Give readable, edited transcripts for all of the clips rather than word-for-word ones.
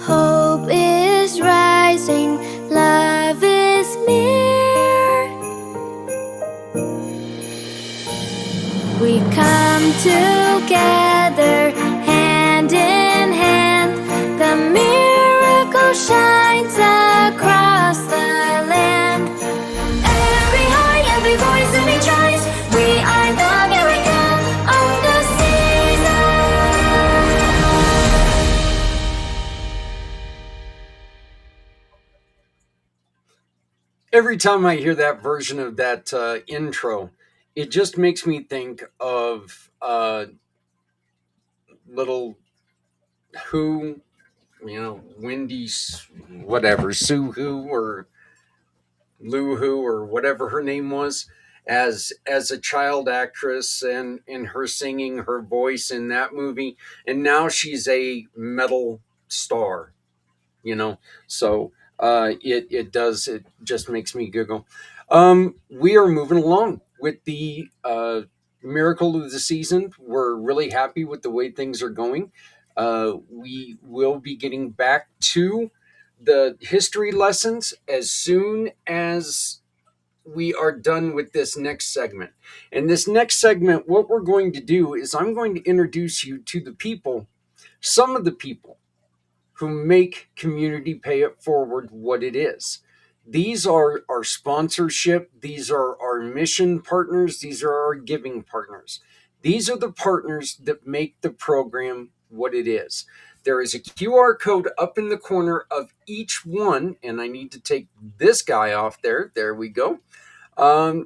Hope is rising, love is near. We come together, hand in hand. The miracle shines across the land. Every heart, every voice, every choice. We are the miracle of the season. Every time I hear that version of that intro, it just makes me think of little Who, Wendy's, whatever, Sue Who or Lou Who or whatever her name was, as a child actress, and her singing her voice in that movie, and now she's a metal star. So it just makes me giggle. We are moving along with the miracle of the season. We're really happy with the way things are going. We will be getting back to the history lessons as soon as we are done with this next segment. And this next segment, what we're going to do is I'm going to introduce you to the people, some of the people who make Community Pay It Forward what it is. These are our sponsorship. These are our mission partners. These are our giving partners. These are the partners that make the program what it is. There is a QR code up in the corner of each one, and I need to take this guy off there. There we go.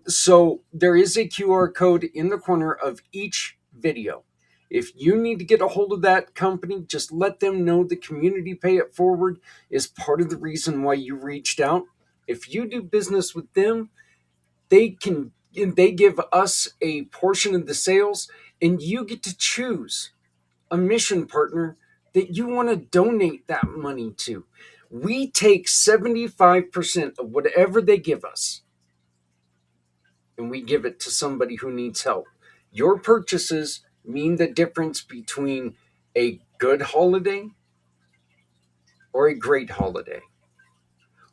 So there is a QR code in the corner of each video. If you need to get a hold of that company, just let them know the Community Pay It Forward is part of the reason why you reached out. If you do business with them, they give us a portion of the sales, and you get to choose a mission partner that you want to donate that money to. We take 75% of whatever they give us, and we give it to somebody who needs help. Your purchases mean the difference between a good holiday or a great holiday,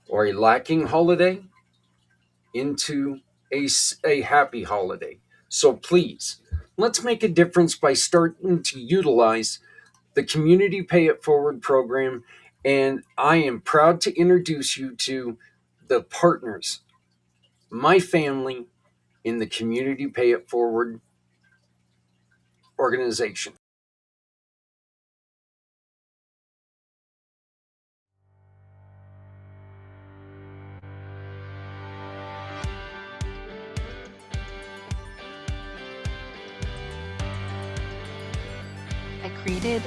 or a lacking holiday into a happy holiday. So please, let's make a difference by starting to utilize the Community Pay It Forward program. And I am proud to introduce you to the partners, my family, in the Community Pay It Forward organization. I created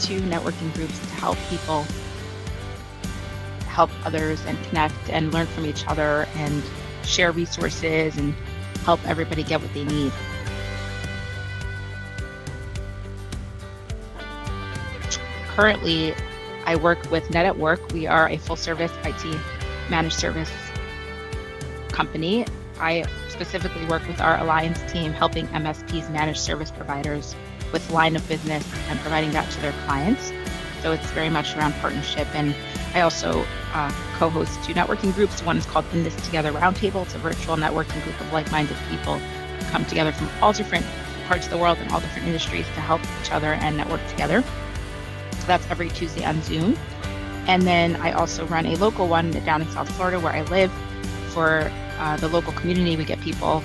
2 networking groups to help people help others and connect and learn from each other and share resources and help everybody get what they need. Currently, I work with Net at Work. We are a full-service IT managed service company. I specifically work with our alliance team helping MSPs, managed service providers, with line of business and providing that to their clients. So it's very much around partnership. And I also co-host 2 networking groups. One is called In This Together Roundtable. It's a virtual networking group of like-minded people who come together from all different parts of the world and all different industries to help each other and network together. So that's every Tuesday on Zoom. And then I also run a local one down in South Florida where I live for the local community. We get people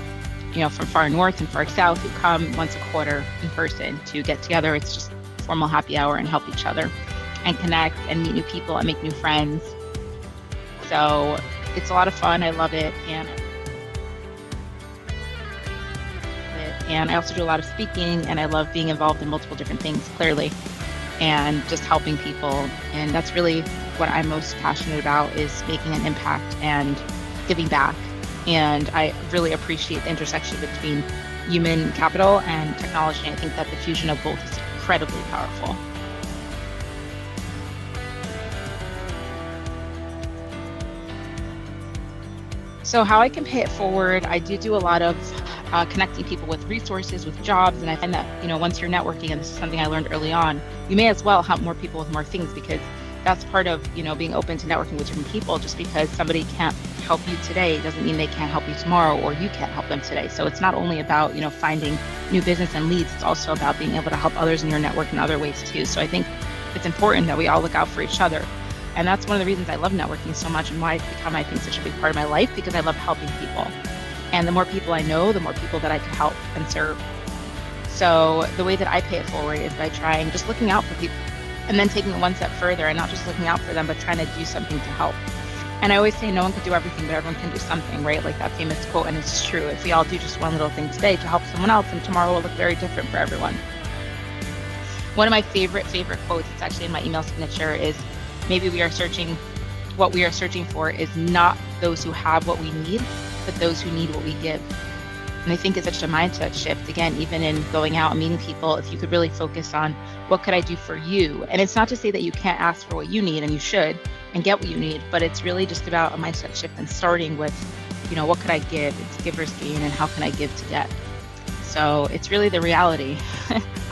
from far north and far south who come once a quarter in person to get together. It's just formal happy hour and help each other and connect and meet new people and make new friends. So it's a lot of fun. I love it. And I also do a lot of speaking, and I love being involved in multiple different things, clearly, and just helping people. And that's really what I'm most passionate about, is making an impact and giving back. And I really appreciate the intersection between human capital and technology. I think that the fusion of both is incredibly powerful. So how I can pay it forward, I do a lot of connecting people with resources, with jobs. And I find that, once you're networking, and this is something I learned early on, you may as well help more people with more things, because that's part of, being open to networking with different people. Just because somebody can't help you today doesn't mean they can't help you tomorrow, or you can't help them today. So it's not only about, finding new business and leads, it's also about being able to help others in your network in other ways too. So I think it's important that we all look out for each other. And that's one of the reasons I love networking so much, and why it's become, I think, such a big part of my life, because I love helping people. And the more people I know, the more people that I can help and serve. So the way that I pay it forward is by just looking out for people, and then taking it one step further, and not just looking out for them, but trying to do something to help. And I always say no one can do everything, but everyone can do something, right? Like that famous quote, and it's true. If we all do just one little thing today to help someone else, then tomorrow will look very different for everyone. One of my favorite quotes, it's actually in my email signature, is what we are searching for is not those who have what we need, but those who need what we give. And I think it's such a mindset shift. Again, even in going out and meeting people, if you could really focus on what could I do for you? And it's not to say that you can't ask for what you need, and you should, and get what you need, but it's really just about a mindset shift, and starting with, what could I give? It's giver's gain, and how can I give to get? So it's really the reality.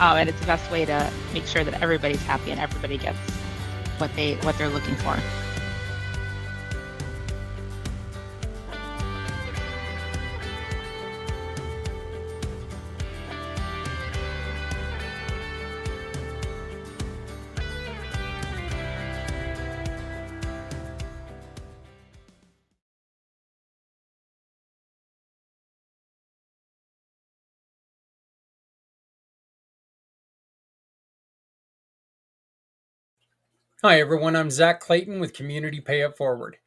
And it's the best way to make sure that everybody's happy and everybody gets what they're looking for. Hi, everyone. I'm Zak Clayton with Community Pay It Forward.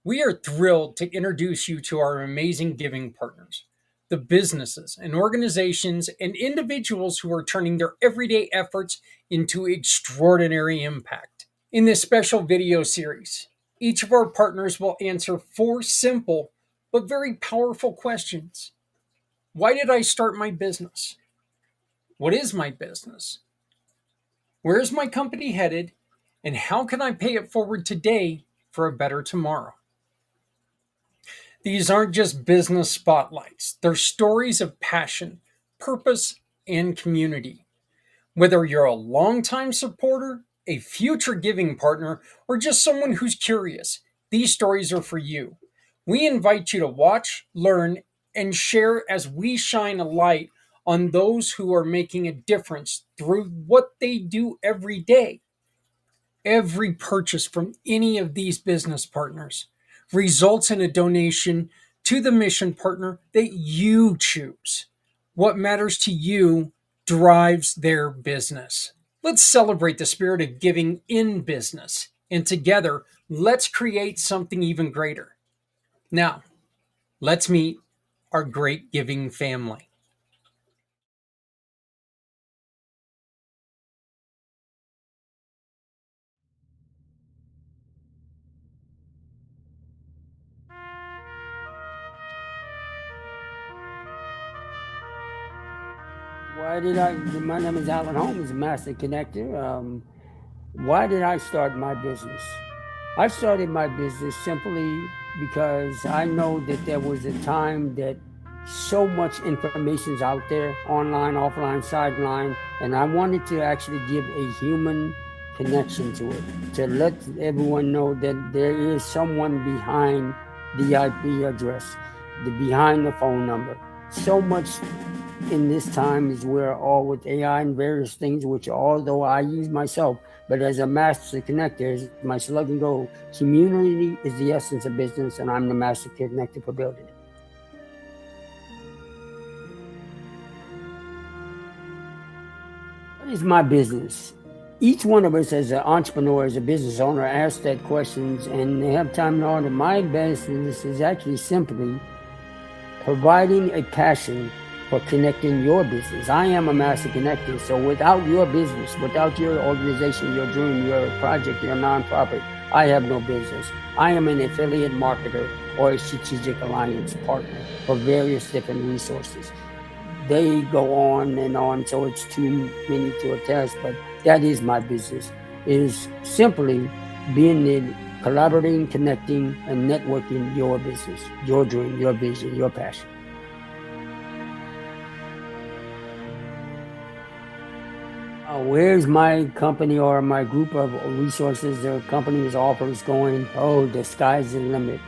We are thrilled to introduce you to our amazing giving partners, the businesses and organizations and individuals who are turning their everyday efforts into extraordinary impact. In this special video series, each of our partners will answer 4 simple but very powerful questions. Why did I start my business? What is my business? Where is my company headed? And how can I pay it forward today for a better tomorrow? These aren't just business spotlights. They're stories of passion, purpose, and community. Whether you're a longtime supporter, a future giving partner, or just someone who's curious, these stories are for you. We invite you to watch, learn, and share as we shine a light on those who are making a difference through what they do every day. Every purchase from any of these business partners results in a donation to the mission partner that you choose. What matters to you drives their business. Let's celebrate the spirit of giving in business, and together, let's create something even greater. Now, let's meet our great giving family. My name is Alan Holmes, Master Connector. Why did I start my business? I started my business simply because I know that there was a time that so much information is out there, online, offline, sideline, and I wanted to actually give a human connection to it, to let everyone know that there is someone behind the IP address, behind the phone number. So much in this time is where all with AI and various things, which although I use myself, but as a master connector, as my slogan goes, community is the essence of business, and I'm the master connector for building it. What is my business? Each one of us as an entrepreneur, as a business owner, asks that questions and they have time to order. My business is actually simply providing a passion for connecting your business. I am a master connector, so without your business, without your organization, your dream, your project, your nonprofit, I have no business. I am an affiliate marketer or a strategic alliance partner for various different resources. They go on and on, so it's too many to attest, but that is my business. It is simply being in collaborating, connecting, and networking your business, your dream, your vision, your passion. Where's my company or my group of resources or companies offers going? Oh, the sky's the limit.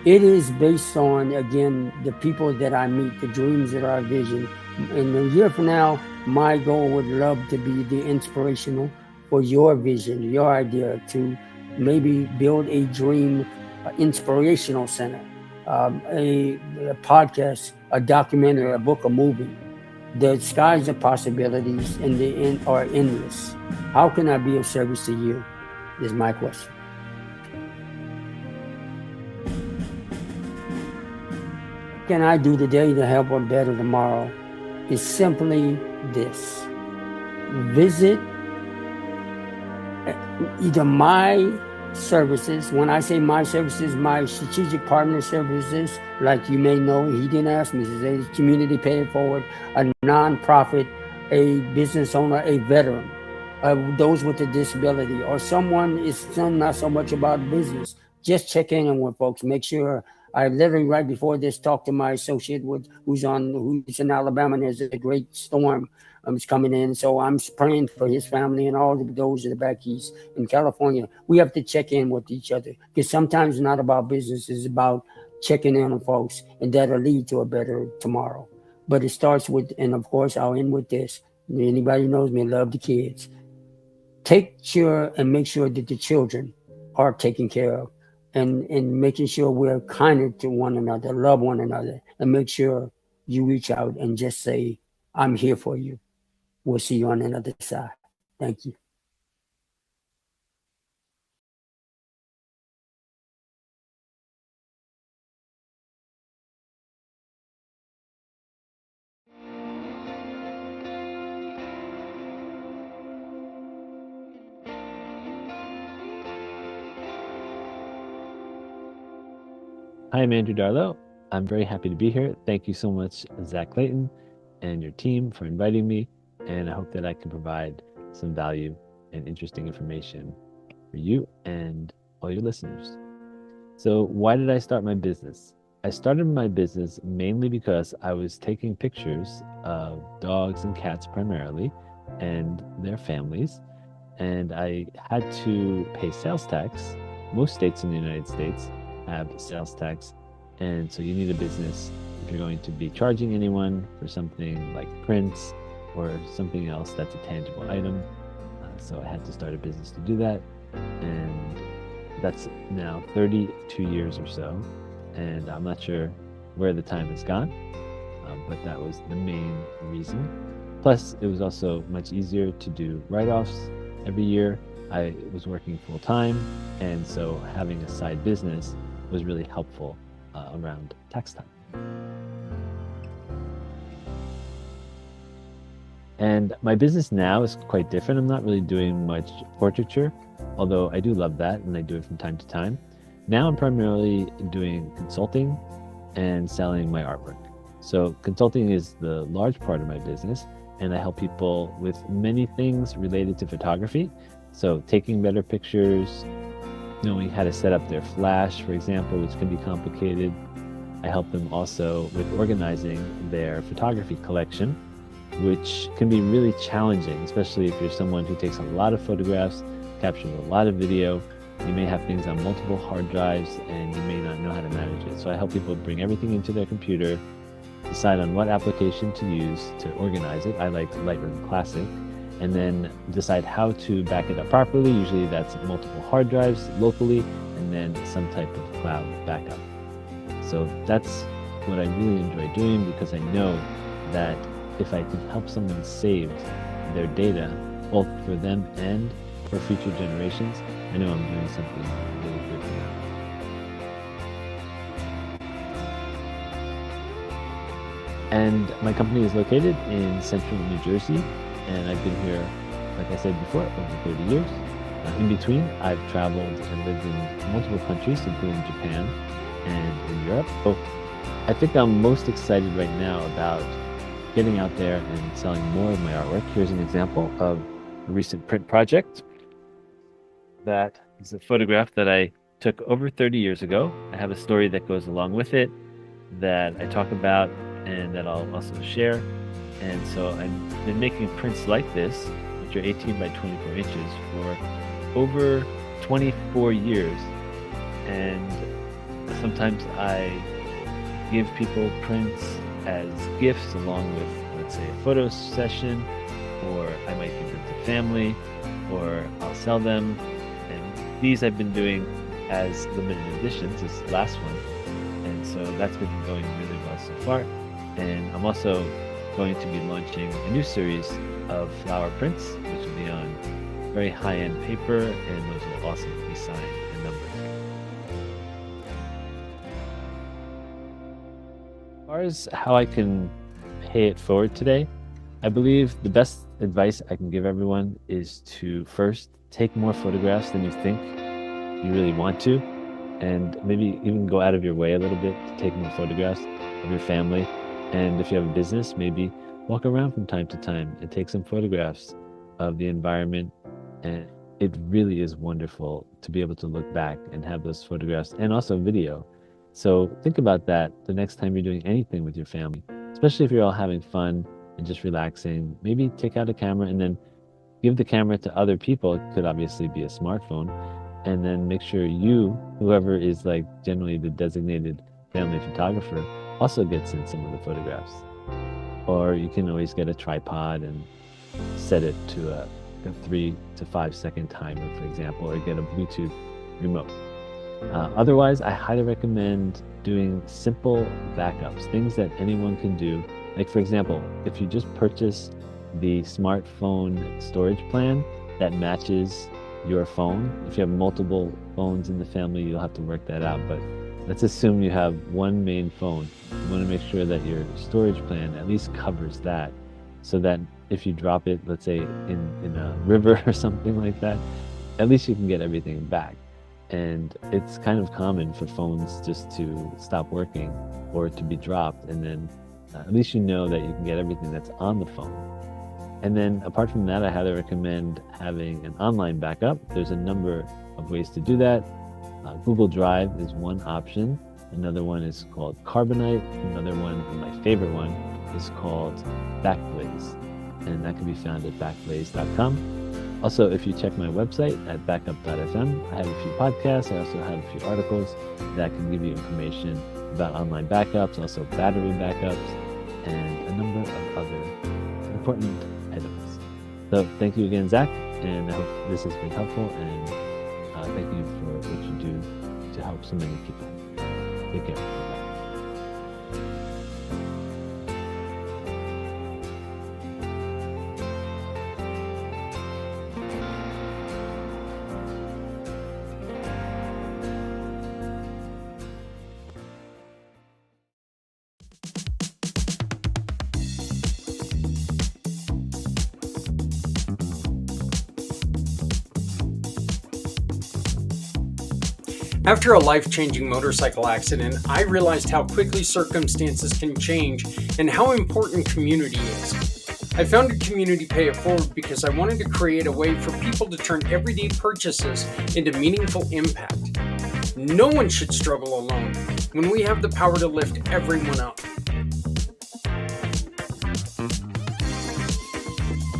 It is based on, again, the people that I meet, the dreams that are vision. And a year from now, my goal would love to be the inspirational for your vision, your idea to maybe build a dream inspirational center, a podcast, a documentary, a book, a movie. The skies of possibilities and the end are endless. How can I be of service to you? Is my question. What can I do today to help a better tomorrow? Is simply this. Visit either my services. When I say my services, my strategic partner services, like you may know, he didn't ask me, it's a community pay it forward, a nonprofit, a business owner, a veteran, those with a disability, or someone is not so much about business. Just check in with folks, make sure. I literally right before this talked to my associate who's in Alabama, and there's a great storm is coming in. So I'm praying for his family and all of those in the back east in California. We have to check in with each other because sometimes it's not about business, it's about checking in on folks, and that'll lead to a better tomorrow. But it starts with, and of course I'll end with this. Anybody knows me, love the kids. Take sure and make sure that the children are taken care of, and making sure we're kinder to one another, love one another, and make sure you reach out and just say, I'm here for you. We'll see you on the other side. Thank you. Hi, I'm Andrew Darlow. I'm very happy to be here. Thank you so much, Zak Clayton and your team, for inviting me. And I hope that I can provide some value and interesting information for you and all your listeners. So why did I start my business? I started my business mainly because I was taking pictures of dogs and cats primarily and their families. And I had to pay sales tax. Most states in the United States have sales tax. And so you need a business if you're going to be charging anyone for something like prints or something else that's a tangible item. So I had to start a business to do that. And that's now 32 years or so. And I'm not sure where the time has gone, but that was the main reason. Plus, it was also much easier to do write-offs every year. I was working full time, and so having a side business was really helpful around tax time. And my business now is quite different. I'm not really doing much portraiture, although I do love that and I do it from time to time. Now I'm primarily doing consulting and selling my artwork. So consulting is the large part of my business, and I help people with many things related to photography. So taking better pictures, knowing how to set up their flash, for example, which can be complicated. I help them also with organizing their photography collection, which can be really challenging, especially if you're someone who takes a lot of photographs, captures a lot of video. You may have things on multiple hard drives and you may not know how to manage it. So I help people bring everything into their computer, decide on what application to use to organize it. I like Lightroom Classic. And then decide how to back it up properly. Usually that's multiple hard drives locally, and then some type of cloud backup. So that's what I really enjoy doing, because I know that if I can help someone save their data, both for them and for future generations, I know I'm doing something really good for them. And my company is located in central New Jersey. And I've been here, like I said before, over 30 years. In between, I've traveled and lived in multiple countries, including Japan and in Europe. So I think I'm most excited right now about getting out there and selling more of my artwork. Here's an example of a recent print project. That is a photograph that I took over 30 years ago. I have a story that goes along with it that I talk about and that I'll also share. And so I've been making prints like this, which picture 18 by 24 inches for over 24 years. And sometimes I give people prints as gifts along with, let's say, a photo session, or I might give them to family, or I'll sell them. And these I've been doing as limited editions, this last one. And so that's been going really well so far. And I'm also going to be launching a new series of flower prints, which will be on very high-end paper, and those will also be signed and numbered. As far as how I can pay it forward today, I believe the best advice I can give everyone is to first take more photographs than you think you really want to, and maybe even go out of your way a little bit to take more photographs of your family. And if you have a business, maybe walk around from time to time and take some photographs of the environment. And it really is wonderful to be able to look back and have those photographs and also video. So think about that the next time you're doing anything with your family, especially if you're all having fun and just relaxing. Maybe take out a camera and then give the camera to other people. It could obviously be a smartphone. And then make sure you, whoever is like generally the designated family photographer, also gets in some of the photographs. Or you can always get a tripod and set it to a 3 to 5 second timer, for example, or get a Bluetooth remote. Otherwise, I highly recommend doing simple backups, things that anyone can do. Like, for example, if you just purchase the smartphone storage plan that matches your phone. If you have multiple phones in the family, you'll have to work that out. But let's assume you have one main phone. You want to make sure that your storage plan at least covers that, so that if you drop it, let's say in a river or something like that, at least you can get everything back. And it's kind of common for phones just to stop working or to be dropped, and then at least you know that you can get everything that's on the phone. And then apart from that, I highly recommend having an online backup. There's a number of ways to do that. Google Drive is one option. Another one is called Carbonite. Another one, and my favorite one, is called Backblaze. And that can be found at backblaze.com. Also, if you check my website at backup.fm, I have a few podcasts. I also have a few articles that can give you information about online backups, also battery backups, and a number of other important items. So thank you again, Zach, and I hope this has been helpful, and thank you for what you do to help so many people. Take care. Bye-bye. After a life-changing motorcycle accident, I realized how quickly circumstances can change and how important community is. I founded Community Pay It Forward because I wanted to create a way for people to turn everyday purchases into meaningful impact. No one should struggle alone when we have the power to lift everyone up.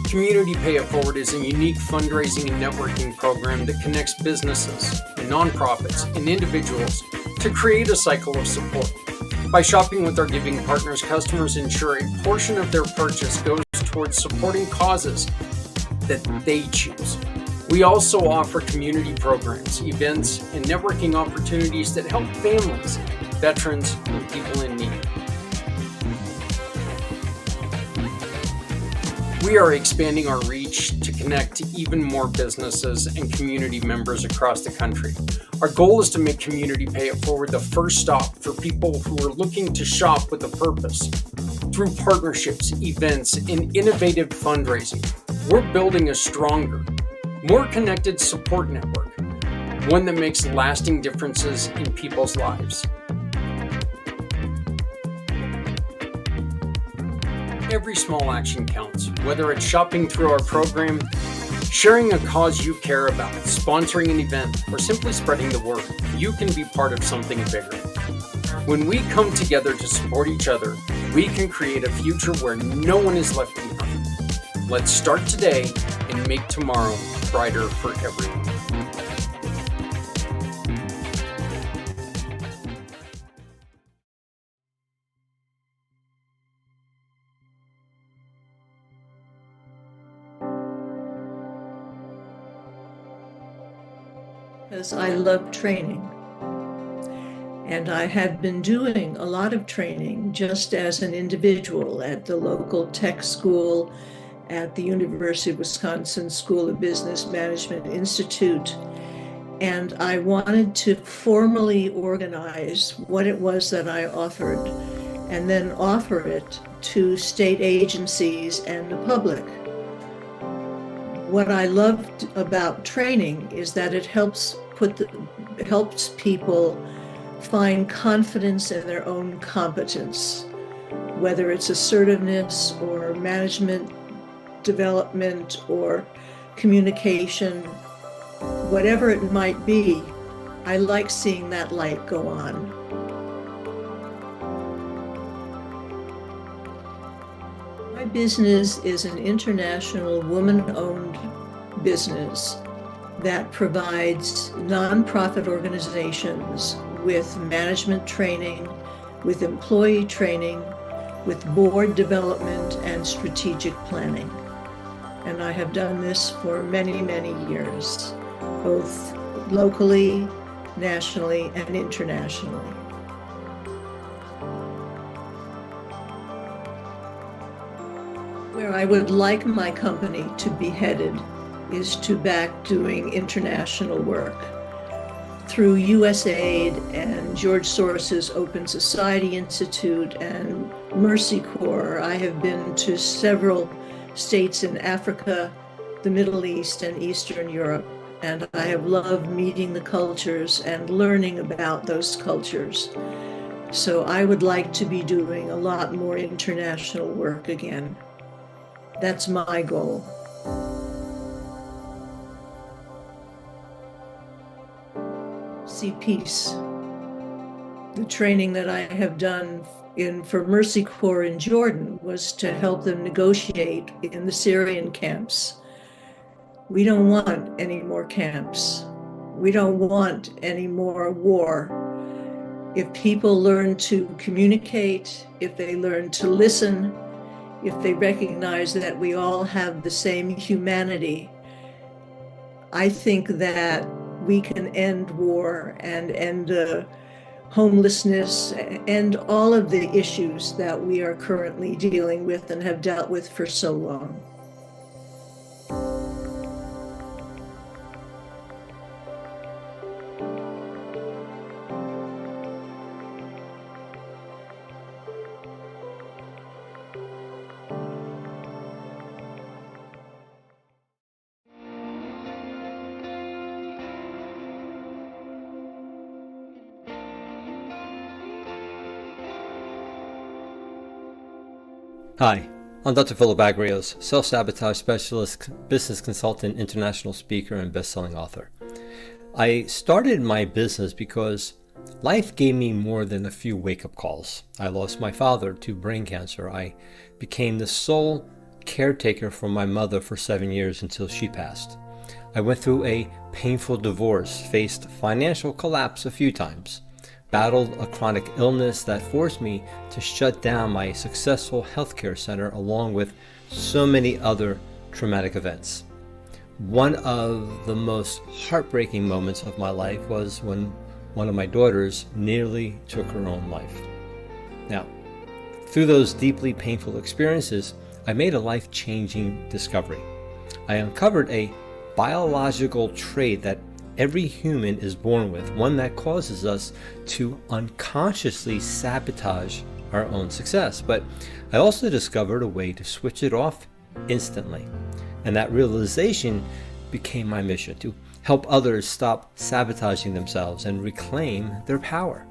Community Pay It Forward is a unique fundraising and networking program that connects businesses, nonprofits, and individuals to create a cycle of support. By shopping with our giving partners, customers ensure a portion of their purchase goes towards supporting causes that they choose. We also offer community programs, events, and networking opportunities that help families, veterans, and people in need. We are expanding our reach to connect even more businesses and community members across the country. Our goal is to make Community Pay It Forward the first stop for people who are looking to shop with a purpose. Through partnerships, events, and innovative fundraising, we're building a stronger, more connected support network, one that makes lasting differences in people's lives. Every small action counts, whether it's shopping through our program, sharing a cause you care about, sponsoring an event, or simply spreading the word. You can be part of something bigger. When we come together to support each other, we can create a future where no one is left behind. Let's start today and make tomorrow brighter for everyone. Because I love training. And I had been doing a lot of training just as an individual at the local tech school, at the University of Wisconsin School of Business Management Institute. And I wanted to formally organize what it was that I offered and then offer it to state agencies and the public. What I loved about training is that it helps people find confidence in their own competence, whether it's assertiveness or management development or communication, whatever it might be. I like seeing that light go on. My business is an international woman-owned business that provides nonprofit organizations with management training, with employee training, with board development and strategic planning. And I have done this for many, many years, both locally, nationally, and internationally. Where I would like my company to be headed is to back doing international work. Through USAID and George Soros's Open Society Institute and Mercy Corps, I have been to several states in Africa, the Middle East, and Eastern Europe, and I have loved meeting the cultures and learning about those cultures. So I would like to be doing a lot more international work again. That's my goal. See peace. The training that I have done for Mercy Corps in Jordan was to help them negotiate in the Syrian camps. We don't want any more camps. We don't want any more war. If people learn to communicate, if they learn to listen, if they recognize that we all have the same humanity, I think that we can end war and end homelessness and all of the issues that we are currently dealing with and have dealt with for so long. Hi, I'm Dr. Philip Agrios, self-sabotage specialist, business consultant, international speaker, and best-selling author. I started my business because life gave me more than a few wake-up calls. I lost my father to brain cancer. I became the sole caretaker for my mother for 7 years until she passed. I went through a painful divorce, faced financial collapse a few times, battled a chronic illness that forced me to shut down my successful healthcare center, along with so many other traumatic events. One of the most heartbreaking moments of my life was when one of my daughters nearly took her own life. Now, through those deeply painful experiences, I made a life-changing discovery. I uncovered a biological trait that every human is born with, one that causes us to unconsciously sabotage our own success. But I also discovered a way to switch it off instantly. And that realization became my mission, to help others stop sabotaging themselves and reclaim their power.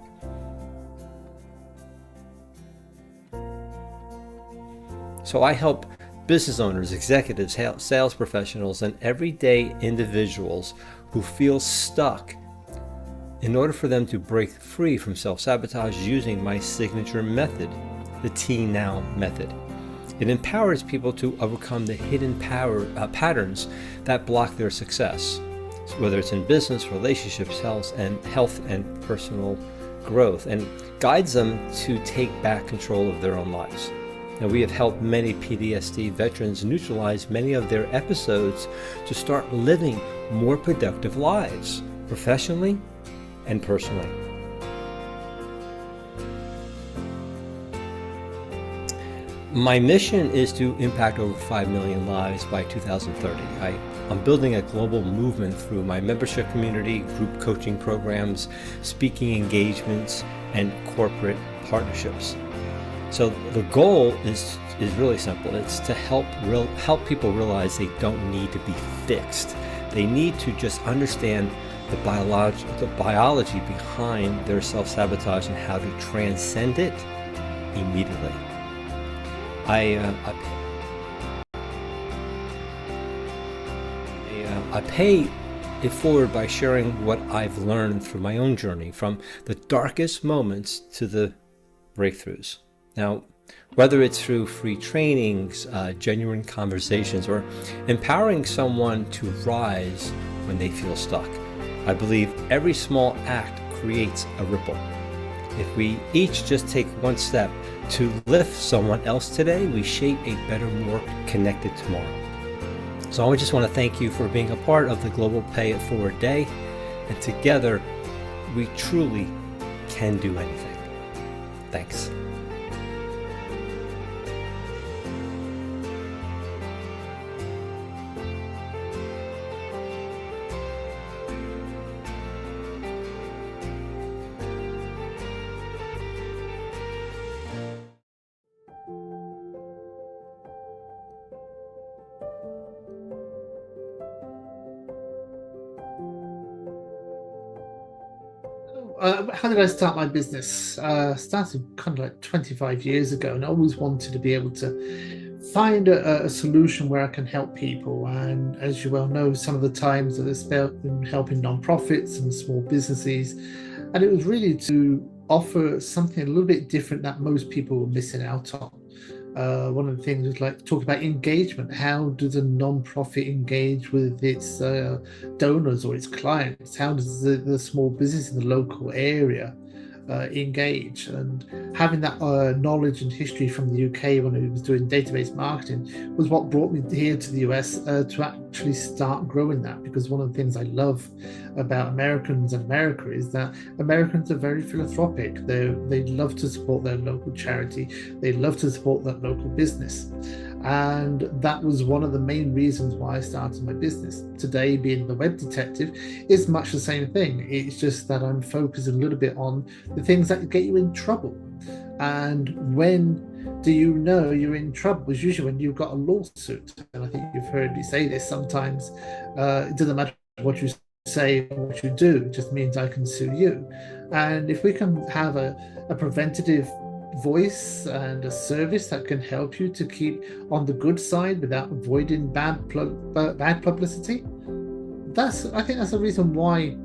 So I help business owners, executives, sales professionals, and everyday individuals who feel stuck in order for them to break free from self-sabotage using my signature method, the T-Now method. It empowers people to overcome the hidden patterns that block their success, whether it's in business, relationships, health, and personal growth, and guides them to take back control of their own lives. Now, we have helped many PTSD veterans neutralize many of their episodes to start living more productive lives, professionally and personally. My mission is to impact over 5 million lives by 2030. I'm building a global movement through my membership community, group coaching programs, speaking engagements, and corporate partnerships. So the goal is really simple. It's to help people realize they don't need to be fixed. They need to just understand the biology behind their self-sabotage and how to transcend it immediately. I pay it forward by sharing what I've learned through my own journey, from the darkest moments to the breakthroughs. Now, whether it's through free trainings, genuine conversations, or empowering someone to rise when they feel stuck, I believe every small act creates a ripple. If we each just take one step to lift someone else today, we shape a better, more connected tomorrow. So I just want to thank you for being a part of the Global Pay It Forward Day, and together we truly can do anything. Thanks. How did I start my business? Started kind of like 25 years ago, and I always wanted to be able to find a solution where I can help people. And as you well know, some of the times that it's been helping nonprofits and small businesses, and it was really to offer something a little bit different that most people were missing out on. One of the things was like talk about engagement. How does a non-profit engage with its donors or its clients? How does the small business in the local area engage? And having that knowledge and history from the UK when I was doing database marketing was what brought me here to the US to actually start growing that. Because one of the things I love about Americans and America is that Americans are very philanthropic. They love to support their local charity. They love to support that local business. And that was one of the main reasons why I started my business. Today, being the web detective is much the same thing. It's just that I'm focusing a little bit on the things that get you in trouble. And when do you know you're in trouble? It's usually when you've got a lawsuit. And I think you've heard me say this sometimes. It doesn't matter what you say or what you do, it just means I can sue you. And if we can have a preventative voice and a service that can help you to keep on the good side without avoiding bad publicity, I think that's the reason why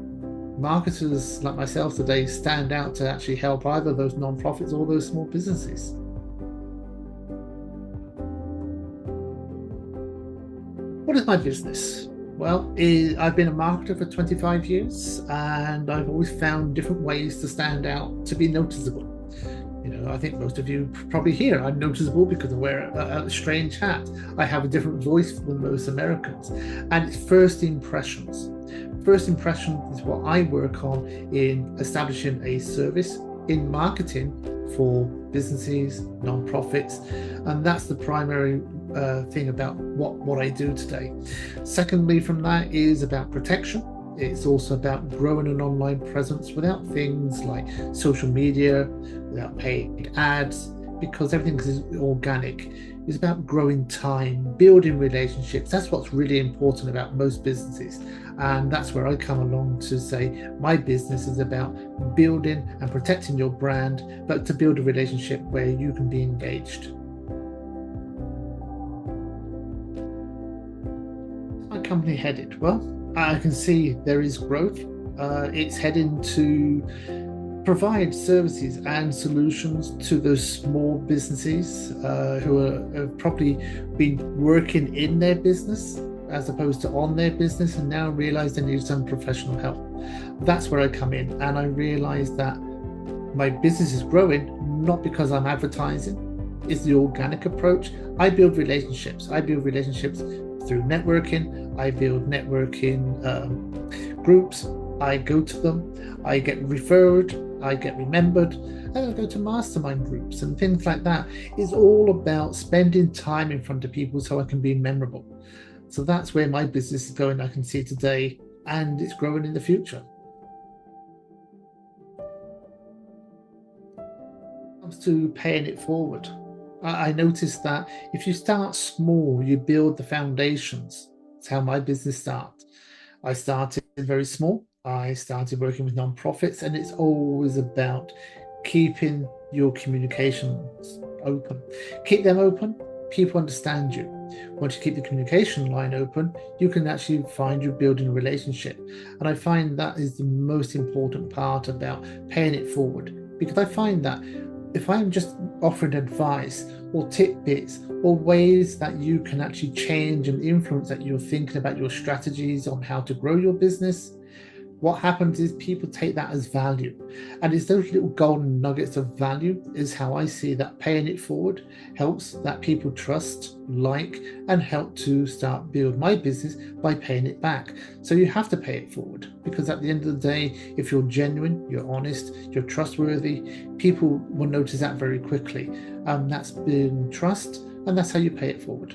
marketers like myself today stand out to actually help either those nonprofits or those small businesses. What is my business? Well, I've been a marketer for 25 years, and I've always found different ways to stand out, to be noticeable. You know, I think most of you probably hear I'm noticeable because I wear a strange hat. I have a different voice than most Americans. And it's first impressions. First impressions is what I work on in establishing a service in marketing for businesses, non-profits, and that's the primary thing about what I do today. Secondly, from that is about protection. It's also about growing an online presence without things like social media, without paid ads, because everything is organic. It's about growing time, building relationships. That's what's really important about most businesses. And that's where I come along to say my business is about building and protecting your brand, but to build a relationship where you can be engaged. My company headed? Well, I can see there is growth. It's heading to provide services and solutions to those small businesses who have probably been working in their business as opposed to on their business, and now realize they need some professional help. That's where I come in, and I realize that my business is growing not because I'm advertising. It's the organic approach. I build relationships. I build relationships through networking. I build networking groups. I go to them. I get referred. I get remembered. And I go to mastermind groups and things like that. It's all about spending time in front of people so I can be memorable. So that's where my business is going. I can see today, and it's growing in the future. When it comes to paying it forward, I noticed that if you start small, you build the foundations. That's how my business started. I started very small. I started working with nonprofits, and it's always about keeping your communications open. Keep them open, people understand you. Once you keep the communication line open, you can actually find you're building a relationship. And I find that is the most important part about paying it forward, because I find that if I'm just offering advice or tidbits or ways that you can actually change and influence that you're thinking about your strategies on how to grow your business, what happens is people take that as value. And it's those little golden nuggets of value is how I see that paying it forward helps that people trust, like, and help to start build my business by paying it back. So you have to pay it forward, because at the end of the day, if you're genuine, you're honest, you're trustworthy, people will notice that very quickly. That's building trust, and that's how you pay it forward.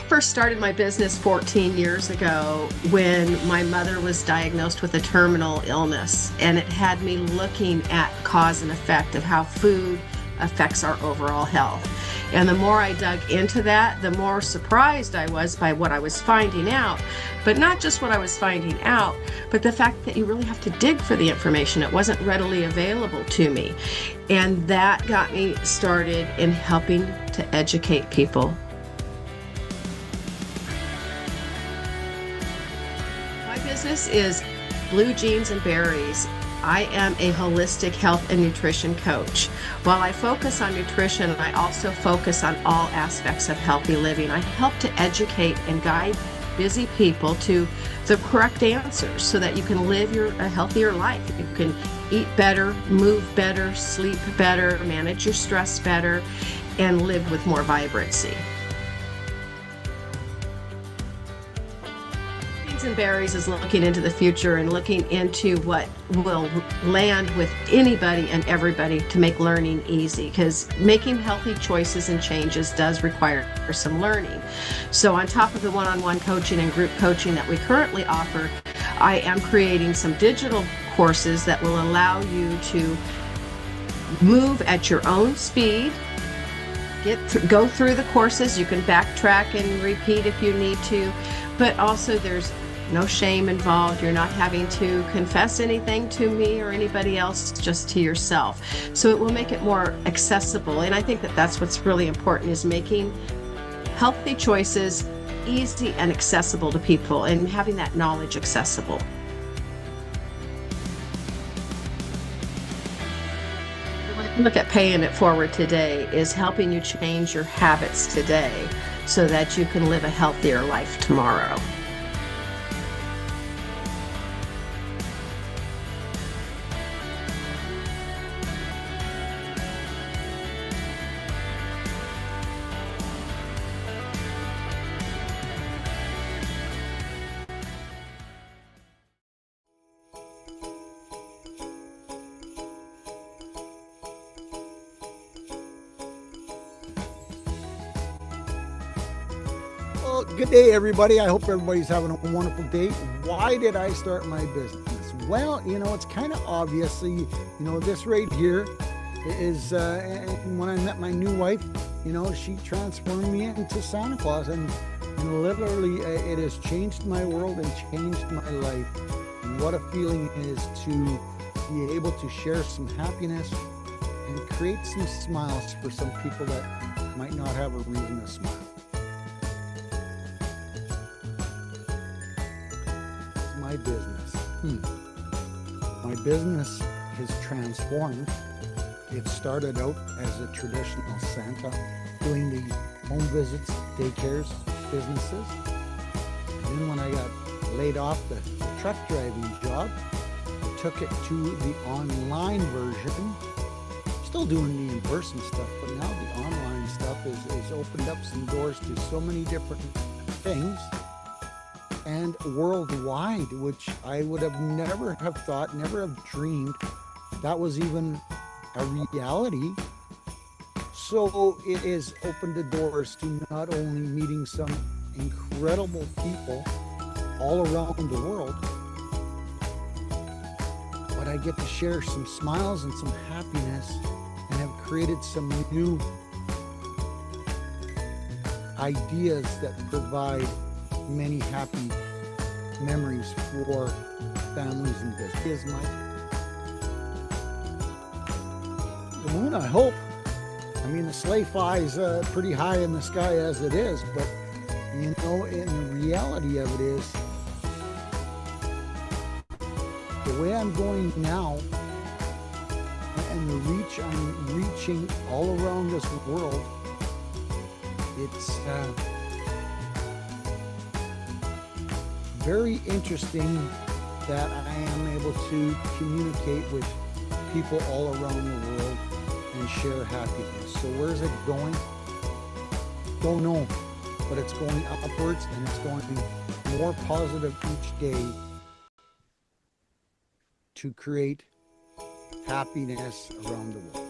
First started my business 14 years ago when my mother was diagnosed with a terminal illness, and it had me looking at cause and effect of how food affects our overall health. And the more I dug into that, the more surprised I was by what I was finding out. But not just what I was finding out, but the fact that you really have to dig for the information. It wasn't readily available to me. And that got me started in helping to educate people. Business is Blue Jeans and Berries. I am a holistic health and nutrition coach. While I focus on nutrition, I also focus on all aspects of healthy living. I help to educate and guide busy people to the correct answers so that you can live a healthier life. You can eat better, move better, sleep better, manage your stress better, and live with more vibrancy. And Berries is looking into the future and looking into what will land with anybody and everybody to make learning easy, because making healthy choices and changes does require some learning. So on top of the one-on-one coaching and group coaching that we currently offer, I am creating some digital courses that will allow you to move at your own speed, go through the courses. You can backtrack and repeat if you need to, but also there's no shame involved. You're not having to confess anything to me or anybody else, just to yourself. So it will make it more accessible. And I think that that's what's really important, is making healthy choices easy and accessible to people, and having that knowledge accessible. Look at paying it forward today is helping you change your habits today so that you can live a healthier life tomorrow. Well, good day, everybody. I hope everybody's having a wonderful day. Why did I start my business? Well, it's kind of obvious. This right here is and when I met my new wife, she transformed me into Santa Claus, and literally it has changed my world and changed my life. And what a feeling it is to be able to share some happiness and create some smiles for some people that might not have a reason to smile. It's my business. My business has transformed. It started out as a traditional Santa, doing the home visits, daycares, businesses. And then when I got laid off the truck driving job, I took it to the online version. Still doing the in-person stuff, but now the online stuff is opened up some doors to so many different things, and worldwide, which I would have never have thought, never have dreamed that was even a reality. So it has opened the doors to not only meeting some incredible people all around the world, but I get to share some smiles and some happiness, and have created some new ideas that provide many happy memories for families and business. Is the moon, I hope. I mean, the sleigh flies pretty high in the sky as it is, but and the reality of it is, the way I'm going now, and the reach I'm reaching all around this world, it's very interesting that I am able to communicate with people all around the world and share happiness. So where's it going? Don't know, but it's going upwards, and it's going to be more positive each day to create happiness around the world.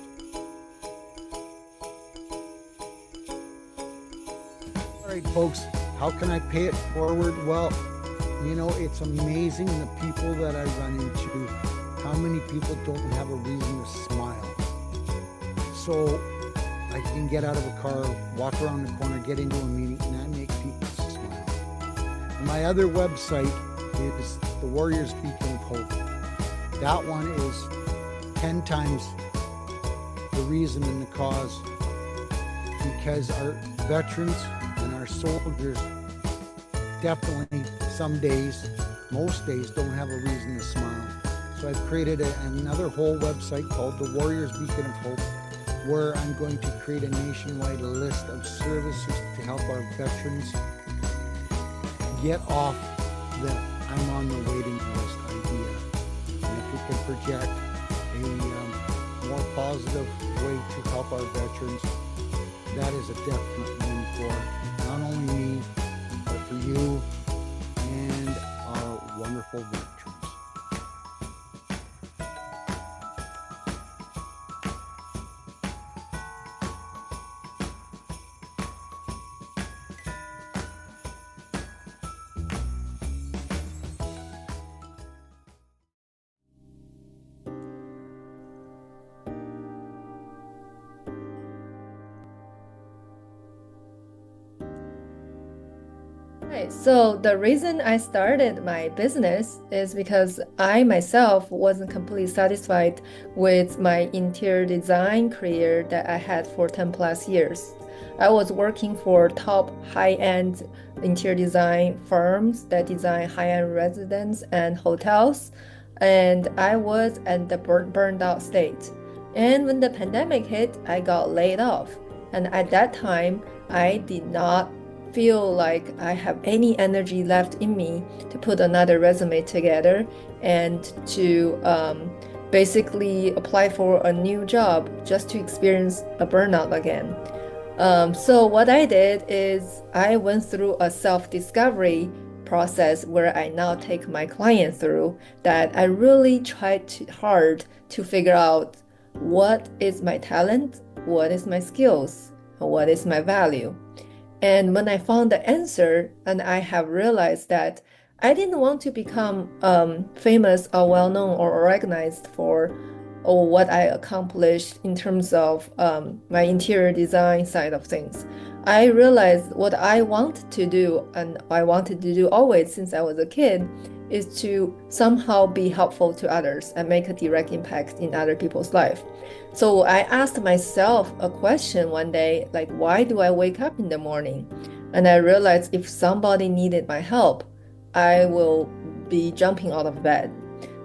All right, folks, how can I pay it forward? Well, it's amazing the people that I run into, how many people don't have a reason to smile. So I can get out of a car, walk around the corner, get into a meeting, and I make people smile. And my other website is the Warriors Beacon of Hope. That one is 10 times the reason and the cause, because our veterans and our soldiers definitely some days, most days, don't have a reason to smile. So I've created another whole website called the Warriors Beacon of Hope, where I'm going to create a nationwide list of services to help our veterans get off the I'm on the waiting list idea. And if we can project a more positive way to help our veterans, that is a definite win for not only me, but for you and our wonderful veterans. Right. So the reason I started my business is because I myself wasn't completely satisfied with my interior design career that I had for 10 plus years. I was working for top high-end interior design firms that design high-end residences and hotels, and I was at the burned out state. And when the pandemic hit, I got laid off. And at that time, I did not feel like I have any energy left in me to put another resume together and to basically apply for a new job just to experience a burnout again. So what I did is I went through a self-discovery process where I now take my client through, that I really tried hard to figure out what is my talent, what is my skills, and what is my value. And when I found the answer, and I have realized that I didn't want to become famous or well-known or recognized for or what I accomplished in terms of my interior design side of things. I realized what I want to do, and I wanted to do always since I was a kid, is to somehow be helpful to others and make a direct impact in other people's life. So I asked myself a question one day, like, why do I wake up in the morning? And I realized if somebody needed my help, I will be jumping out of bed.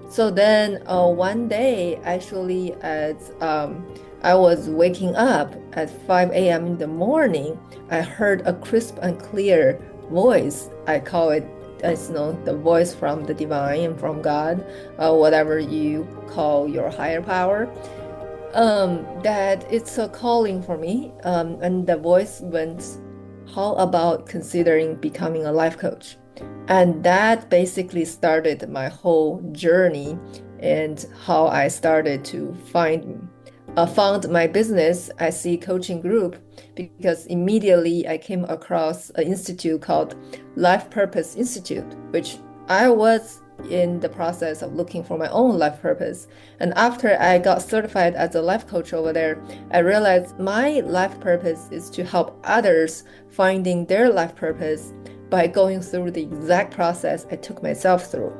So then one day, actually, as I was waking up at 5 a.m. in the morning, I heard a crisp and clear voice. I call it, as the voice from the divine and from God, whatever you call your higher power. That it's a calling for me. And the voice went, how about considering becoming a life coach? And that basically started my whole journey and how I started to found my business SC coaching group, because immediately I came across an institute called Life Purpose Institute, which I was in the process of looking for my own life purpose. And after I got certified as a life coach over there, I realized my life purpose is to help others finding their life purpose by going through the exact process I took myself through.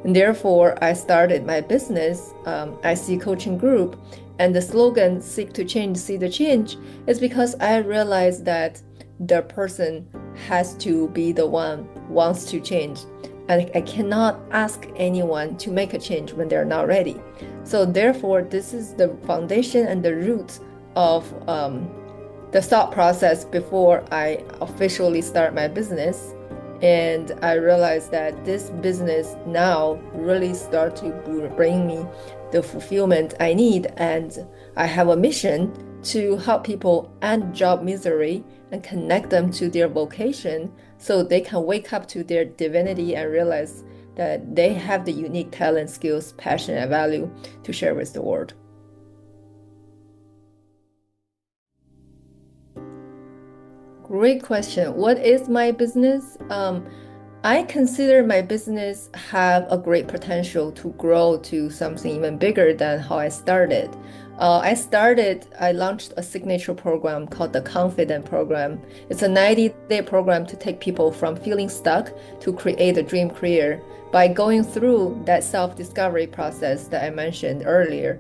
And therefore, I started my business, IC Coaching Group, and the slogan, Seek to Change, See the Change, is because I realized that the person has to be the one who wants to change. And I cannot ask anyone to make a change when they're not ready. So therefore, this is the foundation and the root of the thought process before I officially start my business. And I realized that this business now really start to bring me the fulfillment I need. And I have a mission to help people end job misery and connect them to their vocation so they can wake up to their divinity and realize that they have the unique talent, skills, passion, and value to share with the world. Great question. What is my business? I consider my business have a great potential to grow to something even bigger than how I started. I launched a signature program called the Confident Program. It's a 90-day program to take people from feeling stuck to create a dream career by going through that self-discovery process that I mentioned earlier.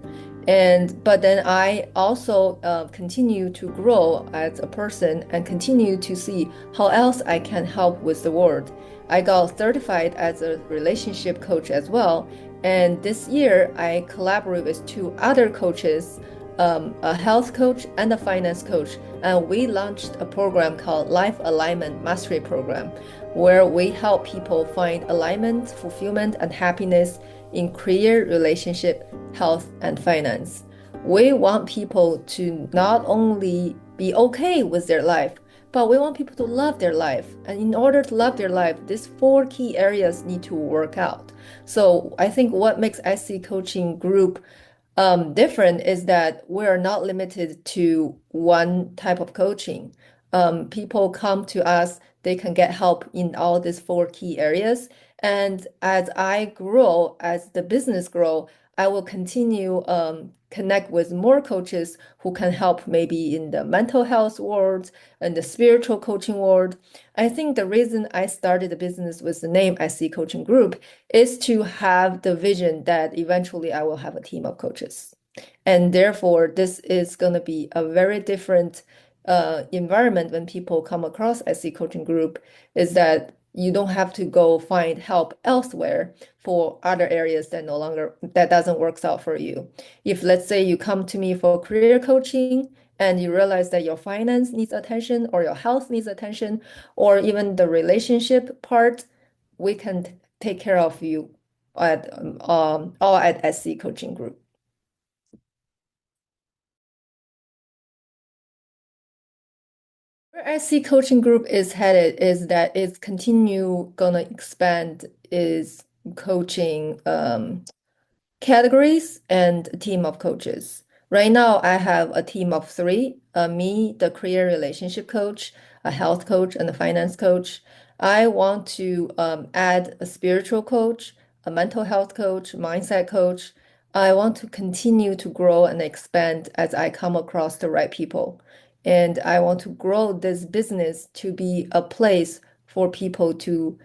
But then I also continue to grow as a person and continue to see how else I can help with the world. I got certified as a relationship coach as well. And this year I collaborate with two other coaches, a health coach and a finance coach. And we launched a program called Life Alignment Mastery Program, where we help people find alignment, fulfillment, and happiness in career, relationship, health, and finance. We want people to not only be okay with their life, but we want people to love their life. And in order to love their life, these 4 key areas need to work out. So I think what makes SC Coaching Group different is that we're not limited to one type of coaching. People come to us, they can get help in all these 4 key areas. And as I grow, as the business grow, I will continue connect with more coaches who can help maybe in the mental health world and the spiritual coaching world. I think the reason I started the business with the name SC Coaching Group is to have the vision that eventually I will have a team of coaches. And therefore, this is going to be a very different environment when people come across SC Coaching Group, is that you don't have to go find help elsewhere for other areas that doesn't work out for you. If let's say you come to me for career coaching and you realize that your finance needs attention or your health needs attention or even the relationship part, we can take care of you all at SC Coaching Group. Where SC Coaching Group is headed is that it's gonna expand its coaching categories and a team of coaches. Right now, I have a team of 3, me, the career relationship coach, a health coach, and a finance coach. I want to add a spiritual coach, a mental health coach, mindset coach, I want to continue to grow and expand as I come across the right people. And I want to grow this business to be a place for people to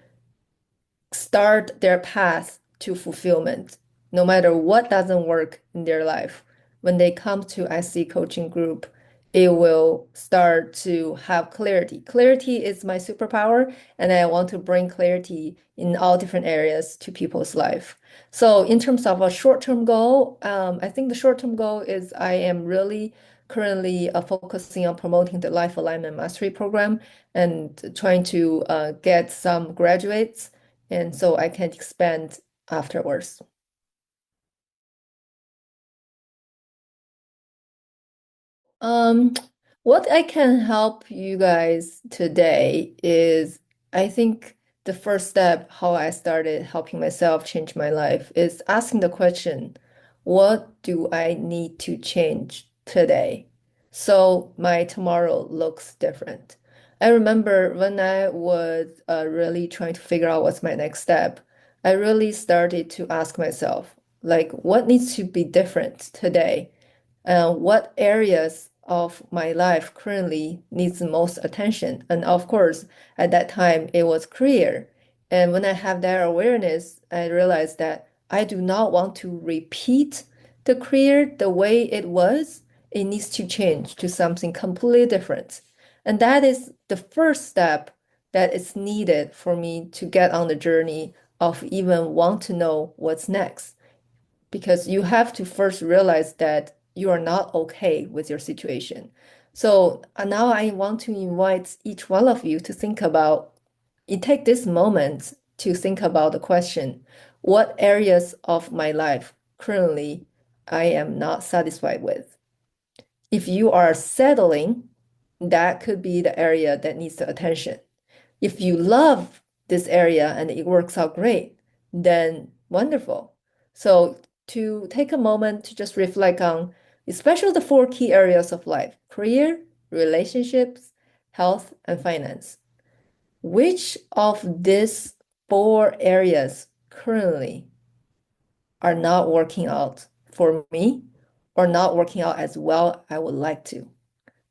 start their path to fulfillment, no matter what doesn't work in their life. When they come to SC Coaching Group, it will start to have clarity. Clarity is my superpower, and I want to bring clarity in all different areas to people's life. So, in terms of a short-term goal, I think the short-term goal is I am really currently focusing on promoting the Life Alignment Mastery Program and trying to get some graduates and so I can expand afterwards. Um, what I can help you guys today is I think the first step, how I started helping myself change my life, is asking the question, what do I need to change today? So my tomorrow looks different. I remember when I was really trying to figure out what's my next step, I really started to ask myself, like, what needs to be different today? What areas of my life currently needs the most attention? And of course, at that time, it was career. And when I have that awareness, I realized that I do not want to repeat the career the way it was. It needs to change to something completely different. And that is the first step that is needed for me to get on the journey of even want to know what's next because you have to first realize that you are not okay with your situation. So now I want to invite each one of you to think about, you take this moment to think about the question, what areas of my life currently I am not satisfied with? If you are settling, that could be the area that needs the attention. If you love this area and it works out great, then wonderful. So to take a moment to just reflect on, especially the four key areas of life, career, relationships, health, and finance. Which of these four areas currently are not working out for me or not working out as well I would like to?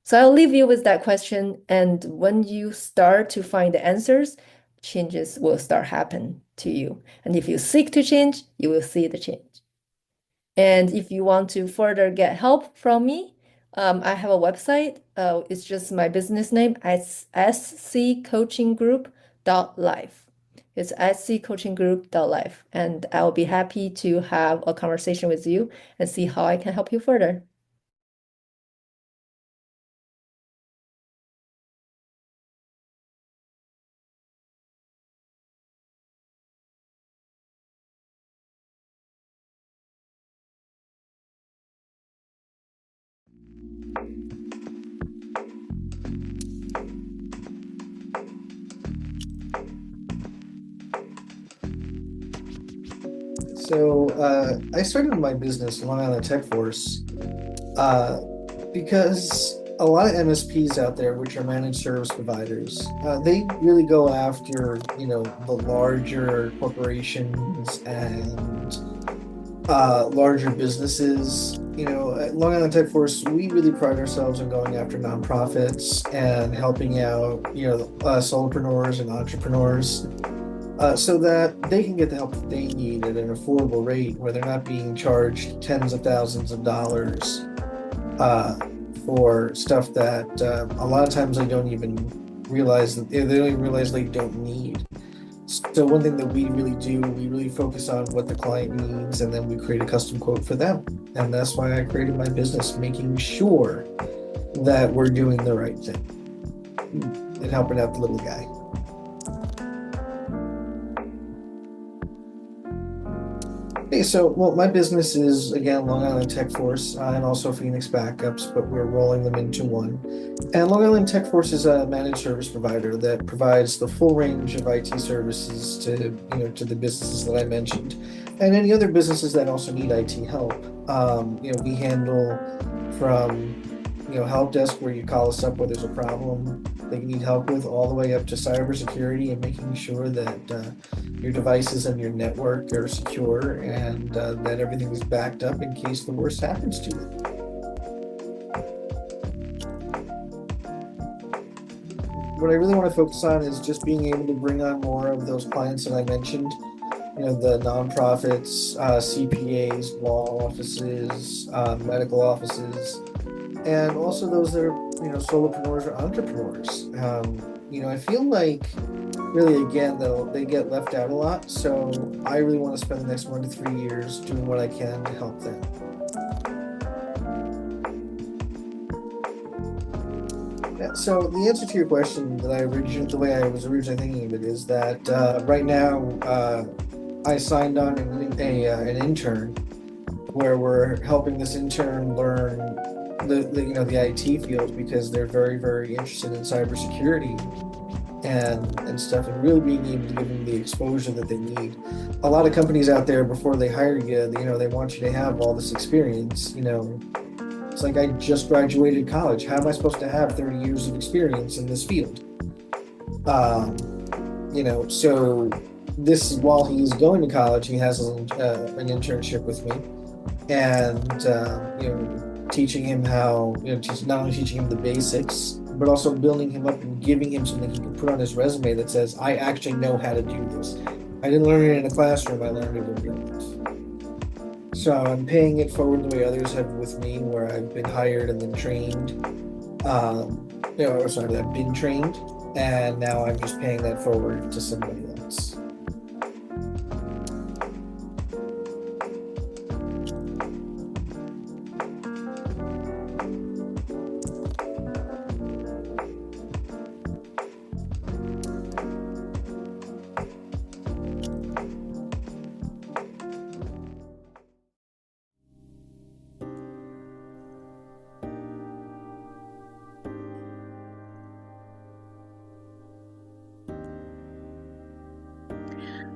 So I'll leave you with that question. And when you start to find the answers, changes will start happen to you. And if you seek to change, you will see the change. And if you want to further get help from me, I have a website. It's just my business name, sccoachinggroup.life. It's sccoachinggroup.life. And I'll be happy to have a conversation with you and see how I can help you further. So I started my business, Long Island Tech Force, because a lot of MSPs out there, which are managed service providers, they really go after, the larger corporations and larger businesses. At Long Island Tech Force, we really pride ourselves on going after nonprofits and helping out, solopreneurs and entrepreneurs. So that they can get the help that they need at an affordable rate where they're not being charged tens of thousands of dollars for stuff that a lot of times they don't even realize they don't need. So one thing that we really do, we really focus on what the client needs, and then we create a custom quote for them. And that's why I created my business, making sure that we're doing the right thing and helping out the little guy. Okay, so my business is, again, Long Island Tech Force and also Phoenix Backups, but we're rolling them into one. And Long Island Tech Force is a managed service provider that provides the full range of IT services to the businesses that I mentioned, and any other businesses that also need IT help. We handle from help desk where you call us up where there's a problem, they need help with, all the way up to cybersecurity and making sure that your devices and your network are secure and that everything is backed up in case the worst happens to them. What I really want to focus on is just being able to bring on more of those clients that I mentioned, the nonprofits, CPAs, law offices, medical offices, and also those that are, solopreneurs or entrepreneurs. I feel like really, again, they get left out a lot. So I really want to spend the next 1 to 3 years doing what I can to help them. Yeah, so the answer to your question the way I was originally thinking of it is that right now I signed on an intern where we're helping this intern learn the IT field, because they're very, very interested in cybersecurity and stuff, and really being able to give them the exposure that they need. A lot of companies out there, before they hire you, they want you to have all this experience. It's like, I just graduated college. How am I supposed to have 30 years of experience in this field? So this is, while he's going to college, he has an internship with me, and teaching him how, not only teaching him the basics, but also building him up and giving him something he can put on his resume that says, I actually know how to do this. I didn't learn it in a classroom, I learned it in real life. So I'm paying it forward the way others have with me, where I've been hired and then trained. I've been trained, and now I'm just paying that forward to somebody else.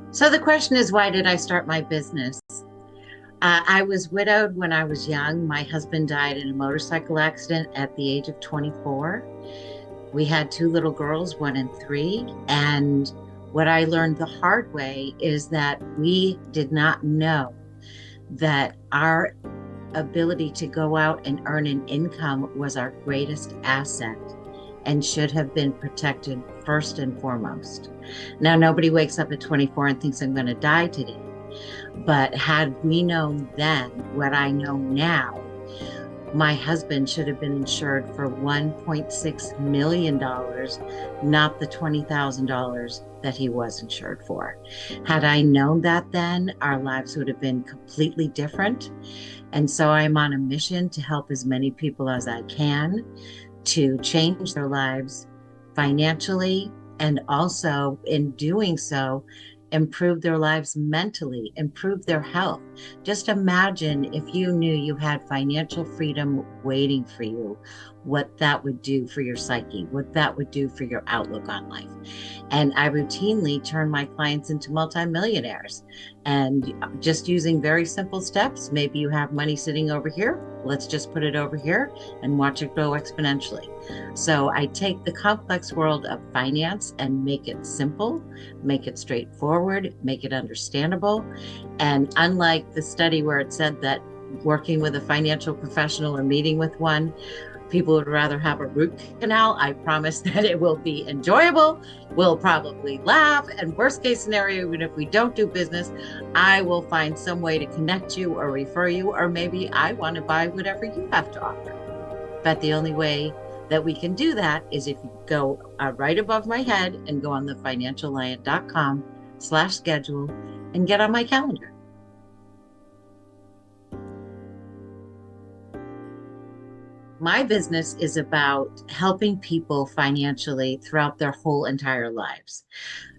So the question is, why did I start my business? I was widowed when I was young. My husband died in a motorcycle accident at the age of 24. We had 2 little girls, 1 and 3. And what I learned the hard way is that we did not know that our ability to go out and earn an income was our greatest asset and should have been protected first and foremost. Now, nobody wakes up at 24 and thinks I'm going to die today. But had we known then what I know now, my husband should have been insured for $1.6 million, not the $20,000 that he was insured for. Had I known that then, our lives would have been completely different. And so I'm on a mission to help as many people as I can to change their lives financially, and also in doing so, improve their lives mentally, improve their health. Just imagine if you knew you had financial freedom waiting for you, what that would do for your psyche, what that would do for your outlook on life. And I routinely turn my clients into multimillionaires, and just using very simple steps. Maybe you have money sitting over here. Let's just put it over here and watch it grow exponentially. So I take the complex world of finance and make it simple, make it straightforward, make it understandable. And unlike the study where it said that working with a financial professional or meeting with one, people would rather have a root canal, I promise that it will be enjoyable. We'll probably laugh, and worst case scenario, even if we don't do business, I will find some way to connect you or refer you, or maybe I want to buy whatever you have to offer. But the only way that we can do that is if you go right above my head and go on the financiallion.com/schedule and get on my calendar. My business is about helping people financially throughout their whole entire lives.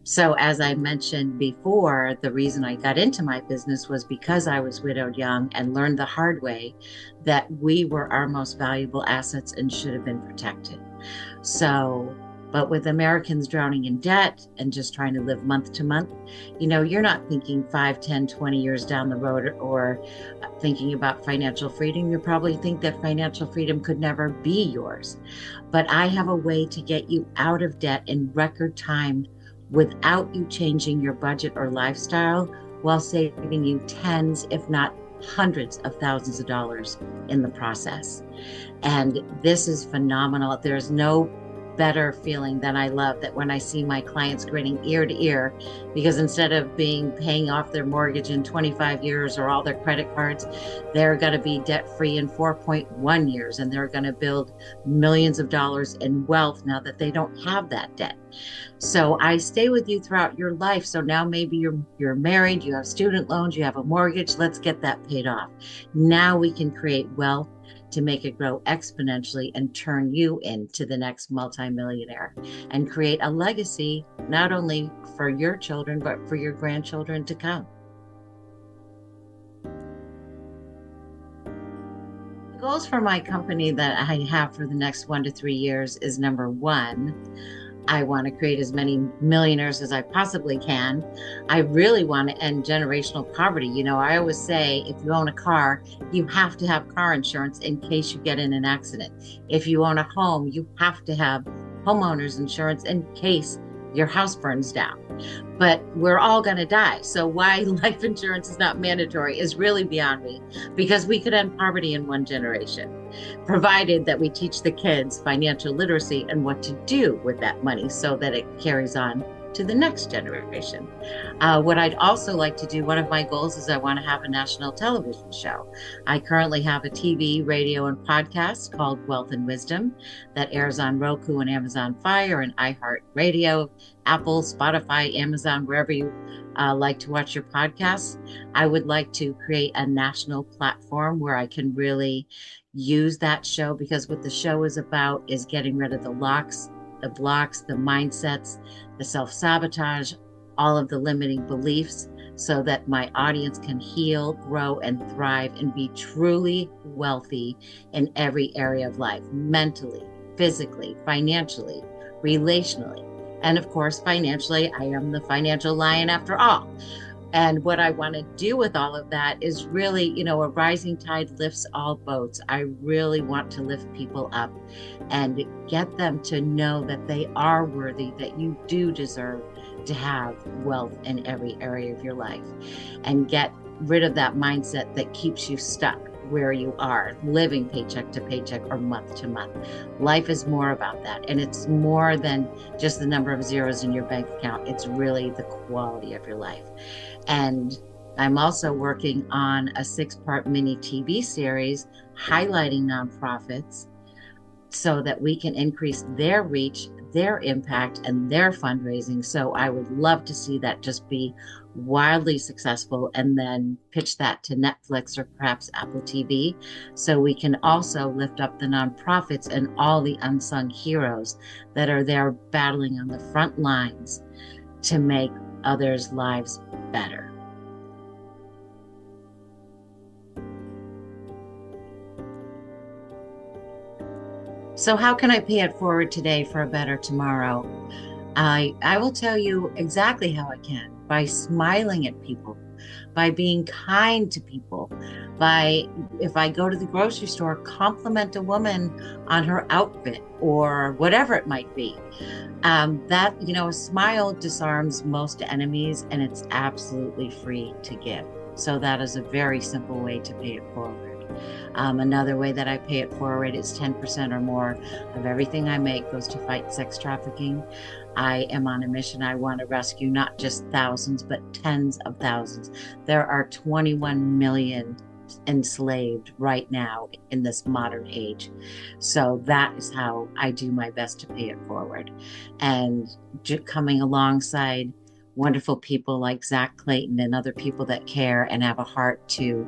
So as I mentioned before, the reason I got into my business was because I was widowed young and learned the hard way that we were our most valuable assets and should have been protected. So But with Americans drowning in debt and just trying to live month to month, you're not thinking 5, 10, 20 years down the road or thinking about financial freedom. You probably think that financial freedom could never be yours. But I have a way to get you out of debt in record time without you changing your budget or lifestyle, while saving you tens, if not hundreds of thousands of dollars in the process. And this is phenomenal. There's no better feeling than I love that when I see my clients grinning ear to ear, because instead of paying off their mortgage in 25 years or all their credit cards, they're going to be debt free in 4.1 years, and they're going to build millions of dollars in wealth now that they don't have that debt. So I stay with you throughout your life. So now maybe you're married, you have student loans, you have a mortgage. Let's get that paid off. Now we can create wealth to make it grow exponentially and turn you into the next multimillionaire and create a legacy, not only for your children, but for your grandchildren to come. The goals for my company that I have for the next 1 to 3 years is, number one, I want to create as many millionaires as I possibly can. I really want to end generational poverty. I always say, if you own a car, you have to have car insurance in case you get in an accident. If you own a home, you have to have homeowners insurance in case your house burns down. But we're all going to die. So why life insurance is not mandatory is really beyond me, because we could end poverty in 1 generation, provided that we teach the kids financial literacy and what to do with that money so that it carries on to the next generation. What I'd also like to do, one of my goals is I want to have a national television show. I currently have a TV, radio, and podcast called Wealth and Wisdom that airs on Roku and Amazon Fire and iHeartRadio, Apple, Spotify, Amazon, wherever you like to watch your podcasts. I would like to create a national platform where I can really use that show, because what the show is about is getting rid of the locks, the blocks, the mindsets, the self-sabotage, all of the limiting beliefs, so that my audience can heal, grow, and thrive and be truly wealthy in every area of life, mentally, physically, financially, relationally. And of course, financially, I am the financial lion after all. And what I want to do with all of that is really, a rising tide lifts all boats. I really want to lift people up and get them to know that they are worthy, that you do deserve to have wealth in every area of your life, and get rid of that mindset that keeps you stuck where you are, living paycheck to paycheck or month to month. Life is more about that. And it's more than just the number of zeros in your bank account. It's really the quality of your life. And I'm also working on a 6-part mini TV series highlighting nonprofits so that we can increase their reach, their impact, and their fundraising. So I would love to see that just be wildly successful, and then pitch that to Netflix or perhaps Apple TV, so we can also lift up the nonprofits and all the unsung heroes that are there battling on the front lines to make others' lives better. So how can I pay it forward today for a better tomorrow? I will tell you exactly how I can: by smiling at people, by being kind to people, by, if I go to the grocery store, compliment a woman on her outfit or whatever it might be. That, a smile disarms most enemies, and it's absolutely free to give. So that is a very simple way to pay it forward. Another way that I pay it forward is 10% or more of everything I make goes to fight sex trafficking. I am on a mission. I want to rescue not just thousands, but tens of thousands. There are 21 million enslaved right now in this modern age. So that is how I do my best to pay it forward. And coming alongside wonderful people like Zak Clayton and other people that care and have a heart to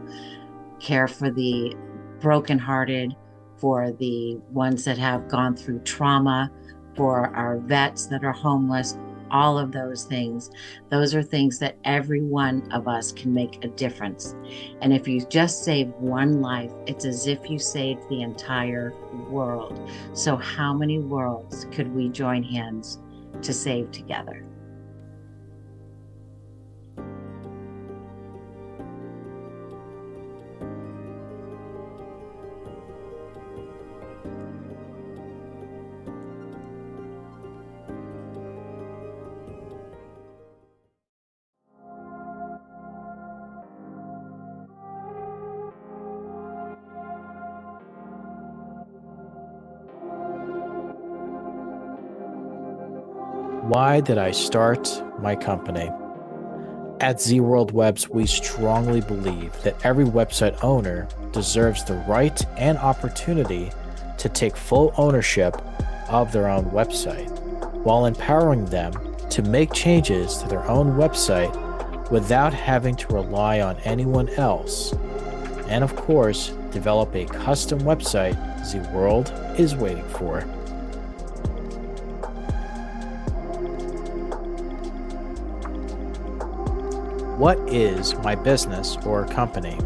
care for the brokenhearted, for the ones that have gone through trauma, for our vets that are homeless, all of those things. Those are things that every one of us can make a difference. And if you just save one life, it's as if you saved the entire world. So how many worlds could we join hands to save together? Why did I start my company? At Z World Webs, we strongly believe that every website owner deserves the right and opportunity to take full ownership of their own website, while empowering them to make changes to their own website without having to rely on anyone else. And of course, develop a custom website Z World is waiting for. What is my business or company?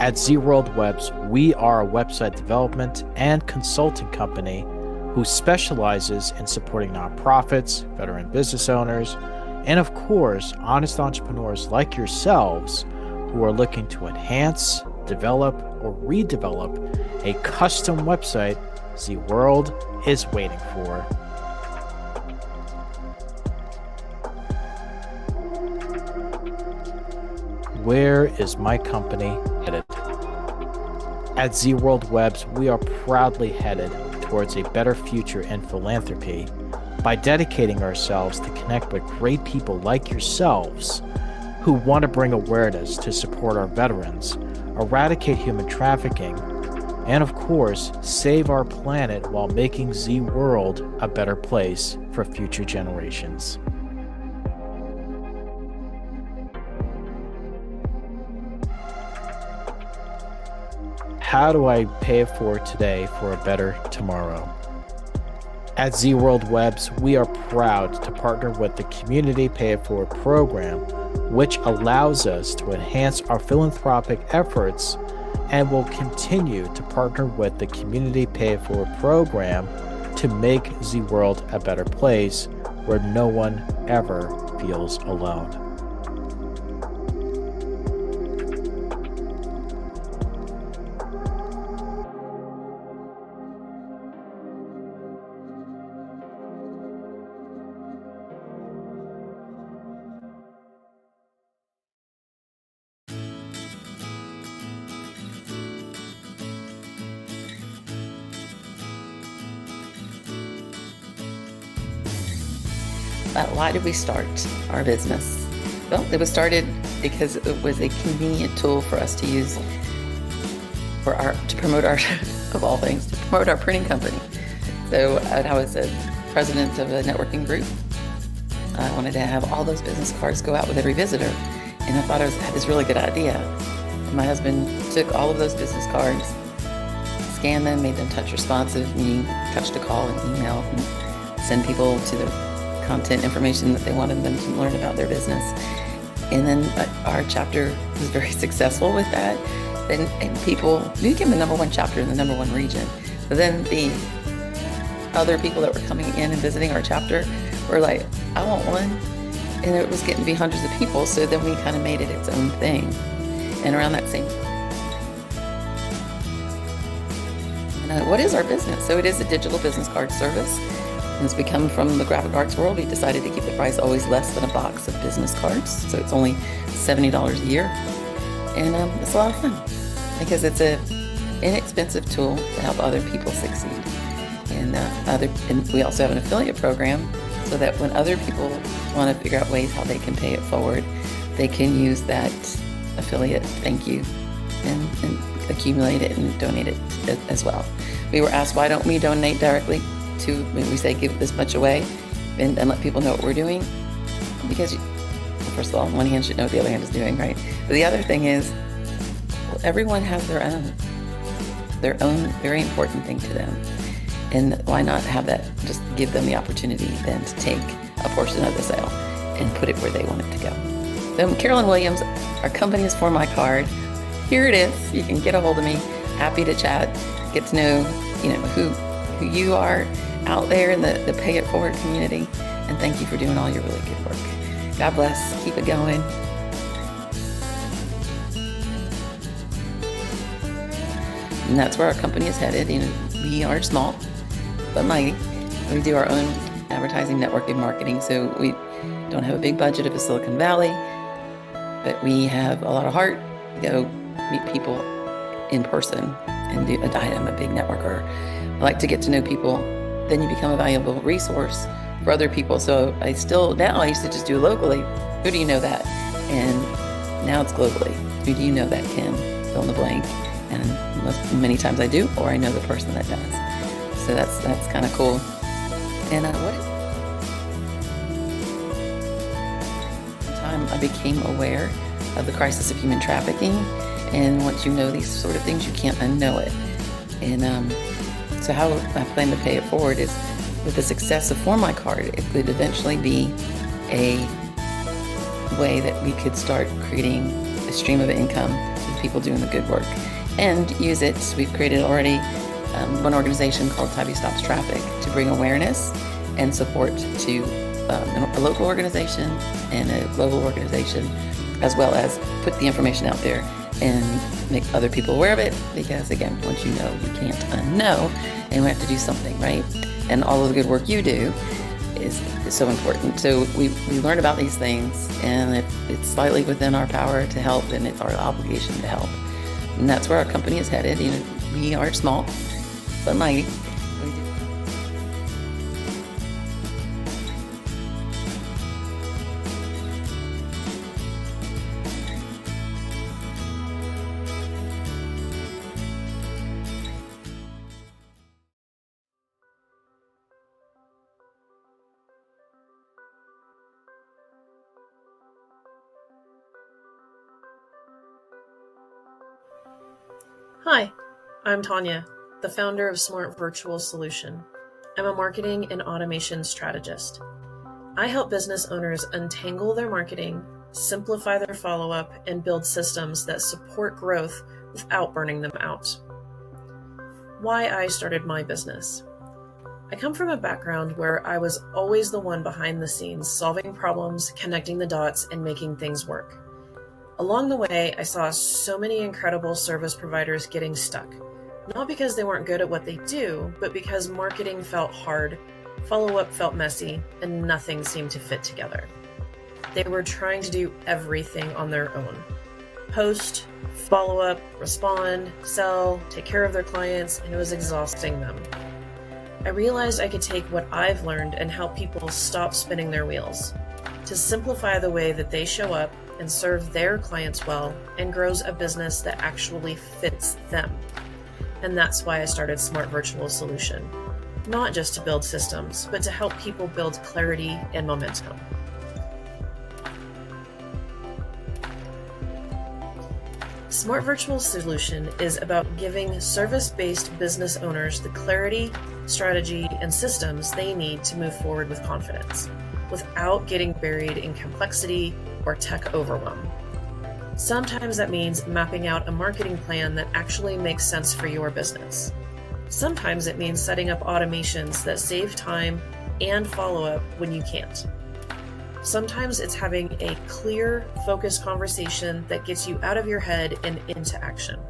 At Z World Webs, we are a website development and consulting company who specializes in supporting nonprofits, veteran business owners, and of course, honest entrepreneurs like yourselves who are looking to enhance, develop, or redevelop a custom website Z World is waiting for. Where is my company headed? At Z World Webs, we are proudly headed towards a better future in philanthropy by dedicating ourselves to connect with great people like yourselves who want to bring awareness to support our veterans, eradicate human trafficking, and of course, save our planet while making Z World a better place for future generations. How do I pay it forward today for a better tomorrow? At Z World Webs, we are proud to partner with the Community Pay It Forward program, which allows us to enhance our philanthropic efforts, and will continue to partner with the Community Pay It Forward program to make Z World a better place where no one ever feels alone. Why did we start our business? Well, it was started because it was a convenient tool for us to use to promote our, of all things, to promote our printing company. So I was a president of a networking group. I wanted to have all those business cards go out with every visitor. And I thought I had this really good idea. And my husband took all of those business cards, scanned them, made them touch responsive, meaning touch to call and email, and send people to the content information that they wanted them to learn about their business. And then our chapter was very successful with that. And people, we became the #1 chapter in the #1 region. But then the other people that were coming in and visiting our chapter were like, I want one. And it was getting to be hundreds of people. So then we kind of made it its own thing. And around that same what is our business? So it is a digital business card service. As we come from the graphic arts world, we decided to keep the price always less than a box of business cards. So it's only $70 a year. And it's a lot of fun because it's an inexpensive tool to help other people succeed. And we also have an affiliate program so that when other people want to figure out ways how they can pay it forward, they can use that affiliate thank you and accumulate it and donate it as well. We were asked, why don't we donate directly to, we say give this much away and let people know what we're doing? Because first of all, one hand should know what the other hand is doing, right? But the other thing is, everyone has their own very important thing to them. And why not have that, just give them the opportunity then to take a portion of the sale and put it where they want it to go. So I'm Carolyn Williams. Our company is For My Card. Here it is. You can get a hold of me. Happy to chat, get to know, who you are out there in the Pay It Forward community. And thank you for doing all your really good work. God bless. Keep it going. And that's where our company is headed. We are small, but mighty. We do our own advertising, networking, marketing. So we don't have a big budget of a Silicon Valley, but we have a lot of heart to go meet people in person and do. I'm a big networker. I like to get to know people. Then you become a valuable resource for other people. So I used to just do locally. Who do you know that? And now it's globally. Who do you know that can fill in the blank? And many times I do, or I know the person that does. So that's kind of cool. And time I became aware of the crisis of human trafficking. And once you know these sort of things, you can't unknow it. And so how I plan to pay it forward is with the success of For My Card, it could eventually be a way that we could start creating a stream of income with people doing the good work and use it. We've created already one organization called Tabby Stops Traffic to bring awareness and support to a local organization and a global organization, as well as put the information out there and make other people aware of it. Because again, once you know, you can't unknow, and we have to do something, right? And all of the good work you do is so important. So we learn about these things, and if it's slightly within our power to help, then it's our obligation to help. And that's where our company is headed. We are small, but mighty. Hi, I'm Tanya, the founder of Smart Virtual Solution. I'm a marketing and automation strategist. I help business owners untangle their marketing, simplify their follow-up, and build systems that support growth without burning them out. Why I started my business. I come from a background where I was always the one behind the scenes, solving problems, connecting the dots, and making things work. Along the way, I saw so many incredible service providers getting stuck, not because they weren't good at what they do, but because marketing felt hard, follow-up felt messy, and nothing seemed to fit together. They were trying to do everything on their own. Post, follow-up, respond, sell, take care of their clients, and it was exhausting them. I realized I could take what I've learned and help people stop spinning their wheels, to simplify the way that they show up and serve their clients well, and grows a business that actually fits them. And that's why I started Smart Virtual Solution. Not just to build systems, but to help people build clarity and momentum. Smart Virtual Solution is about giving service-based business owners the clarity, strategy, and systems they need to move forward with confidence, without getting buried in complexity or tech overwhelm. Sometimes that means mapping out a marketing plan that actually makes sense for your business. Sometimes it means setting up automations that save time and follow-up when you can't. Sometimes it's having a clear, focused conversation that gets you out of your head and into action.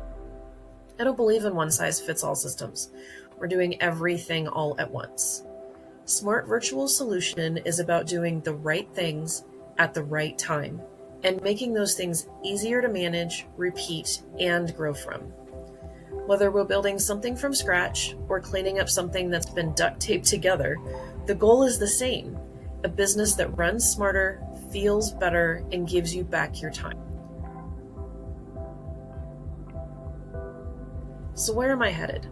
I don't believe in one-size-fits-all systems. We're doing everything all at once. Smart Virtual Solution is about doing the right things at the right time and making those things easier to manage, repeat, and grow from. Whether we're building something from scratch or cleaning up something that's been duct taped together, the goal is the same: a business that runs smarter, feels better, and gives you back your time. So where am I headed?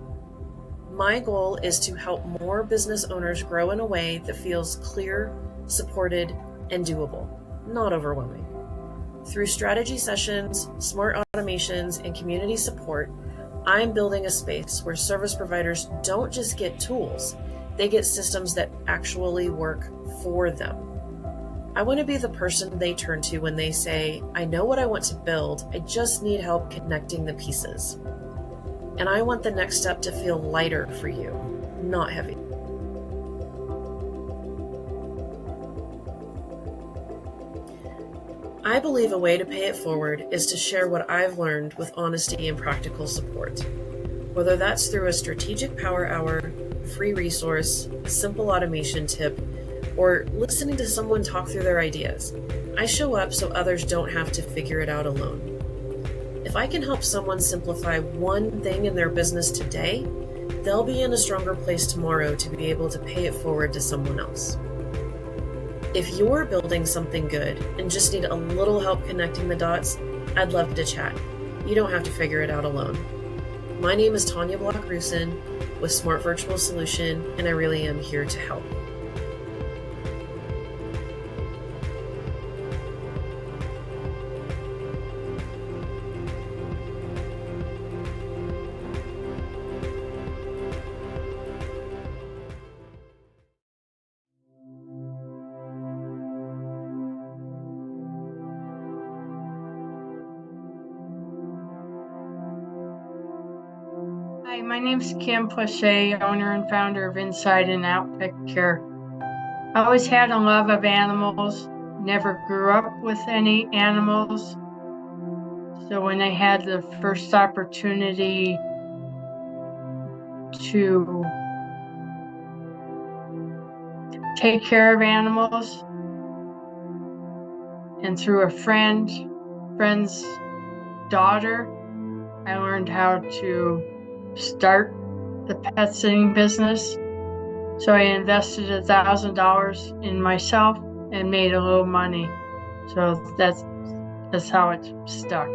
My goal is to help more business owners grow in a way that feels clear, supported, and doable, not overwhelming. Through strategy sessions, smart automations, and community support, I'm building a space where service providers don't just get tools, they get systems that actually work for them. I want to be the person they turn to when they say, I know what I want to build, I just need help connecting the pieces. And I want the next step to feel lighter for you, not heavy. I believe a way to pay it forward is to share what I've learned with honesty and practical support. Whether that's through a strategic power hour, free resource, a simple automation tip, or listening to someone talk through their ideas, I show up so others don't have to figure it out alone. If I can help someone simplify one thing in their business today, they'll be in a stronger place tomorrow to be able to pay it forward to someone else. If you're building something good and just need a little help connecting the dots, I'd love to chat. You don't have to figure it out alone. My name is Tanya Block-Rusin with Smart Virtual Solution, and I really am here to help. Hi, my name's Kim Pleshay, owner and founder of Inside and Out Pet Care. I always had a love of animals, never grew up with any animals. So when I had the first opportunity to take care of animals, and through a friend's daughter, I learned how to start the pet sitting business. So I invested $1,000 in myself and made a little money. So that's how it stuck.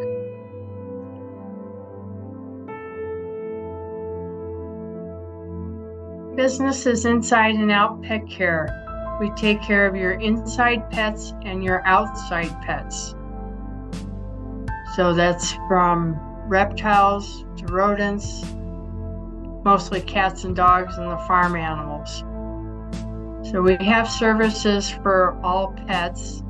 Business is Inside and Out Pet Care. We take care of your inside pets and your outside pets. So that's from reptiles to rodents, mostly cats and dogs and the farm animals. So we have services for all pets.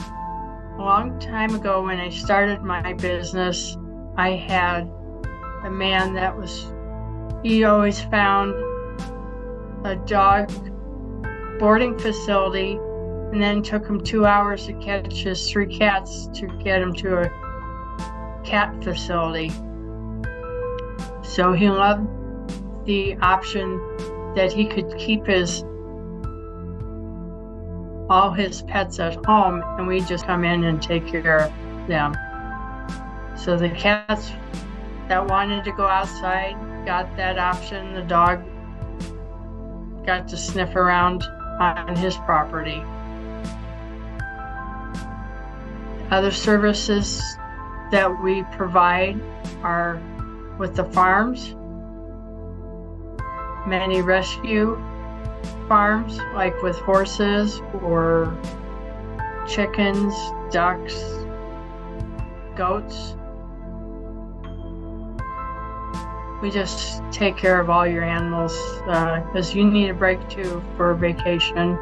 A long time ago when I started my business, I had a man he always found a dog boarding facility and then took him 2 hours to catch his 3 cats to get him to a cat facility. So he loved the option that he could keep all his pets at home, and we just come in and take care of them. So the cats that wanted to go outside got that option. The dog got to sniff around on his property. Other services that we provide are with the farms, many rescue farms, like with horses or chickens, ducks, goats. We just take care of all your animals because you need a break too for a vacation.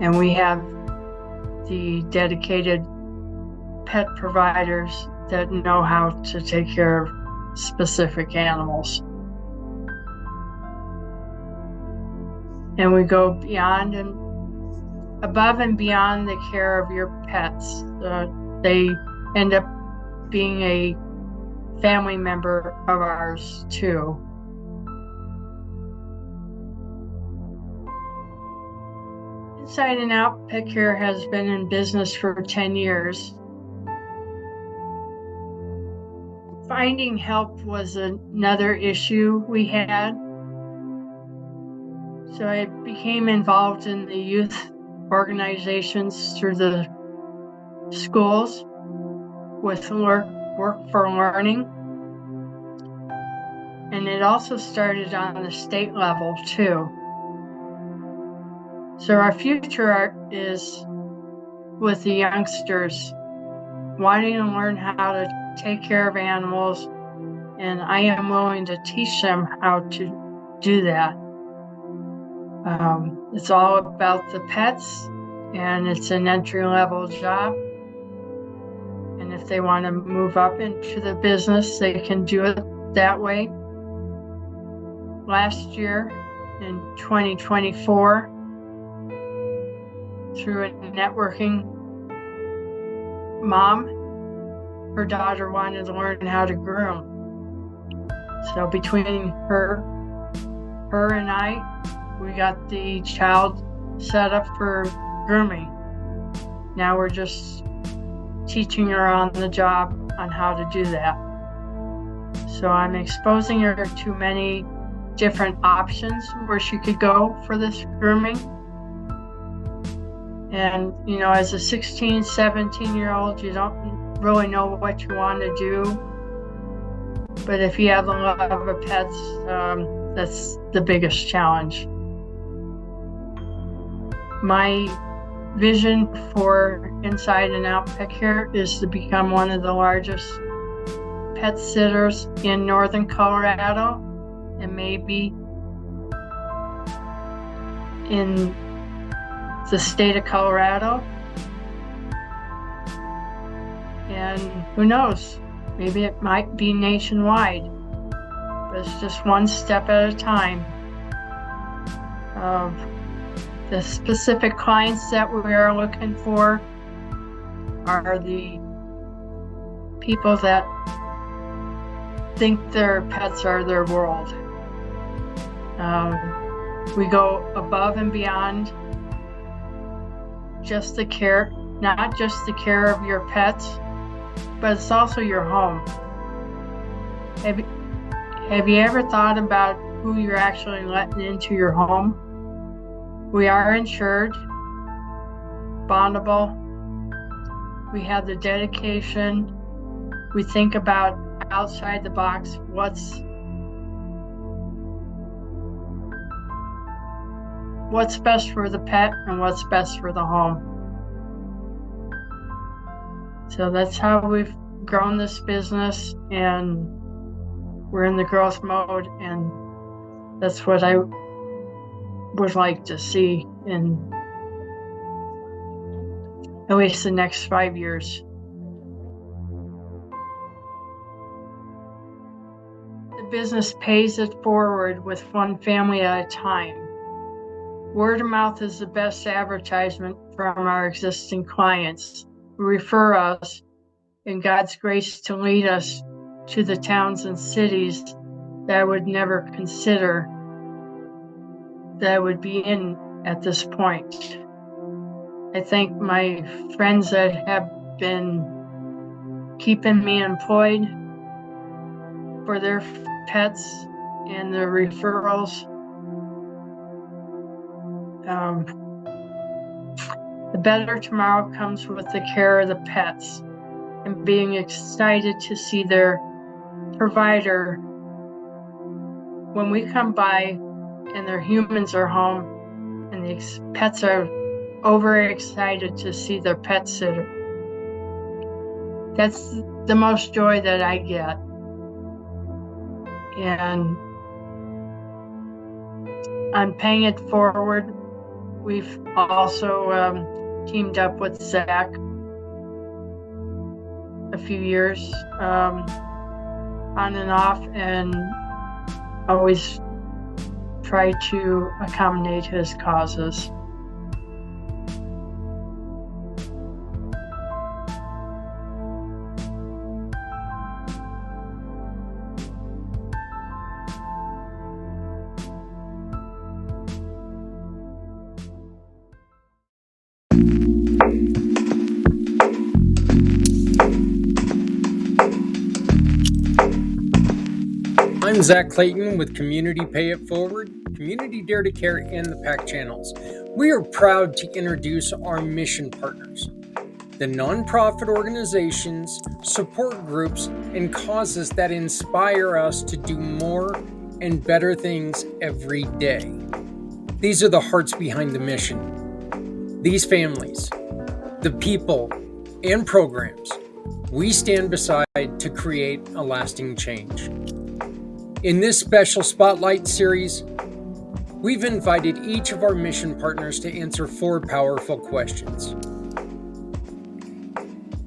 And we have the dedicated pet providers that know how to take care of specific animals. And we go beyond and above and beyond the care of your pets. They end up being a family member of ours too. Inside and Out Pet Care has been in business for 10 years. Finding help was another issue we had. So I became involved in the youth organizations through the schools with work for learning. And it also started on the state level too. So our future is with the youngsters wanting to learn how to take care of animals, and I am willing to teach them how to do that. It's all about the pets and it's an entry-level job. And if they want to move up into the business, they can do it that way. Last year, in 2024, through a networking mom, her daughter wanted to learn how to groom. So between her and I, we got the child set up for grooming. Now we're just teaching her on the job on how to do that. So I'm exposing her to many different options where she could go for this grooming. And, you know, as a 16, 17-year-old, you don't really know what you want to do. But if you have the love of pets, that's the biggest challenge. My vision for Inside and Out Pet Care is to become one of the largest pet sitters in northern Colorado, and maybe in the state of Colorado. And who knows, maybe it might be nationwide, but it's just one step at a time. The specific clients that we are looking for are the people that think their pets are their world. We go above and beyond just the care, not just the care of your pets, but it's also your home. Have you ever thought about who you're actually letting into your home? We are insured, bondable. We have the dedication. We think about outside the box, what's best for the pet and what's best for the home. So that's how we've grown this business, and we're in the growth mode, and that's what I would like to see in at least the next 5 years. The business pays it forward with one family at a time. Word of mouth is the best advertisement from our existing clients who refer us in God's grace to lead us to the towns and cities that I would never consider that I would be in at this point. I thank my friends that have been keeping me employed for their pets and the referrals. The better tomorrow comes with the care of the pets and being excited to see their provider when we come by and their humans are home and the pets are overexcited to see their pet sitter. That's the most joy that I get. And I'm paying it forward. We've also teamed up with Zak a few years on and off, and always try to accommodate his causes. I'm Zak Clayton with Community Pay It Forward, Community Dare to Care, and the PAC channels. We are proud to introduce our mission partners, the nonprofit organizations, support groups, and causes that inspire us to do more and better things every day. These are the hearts behind the mission. These families, the people, and programs we stand beside to create a lasting change. In this special Spotlight series, We've invited each of our mission partners to answer 4 powerful questions.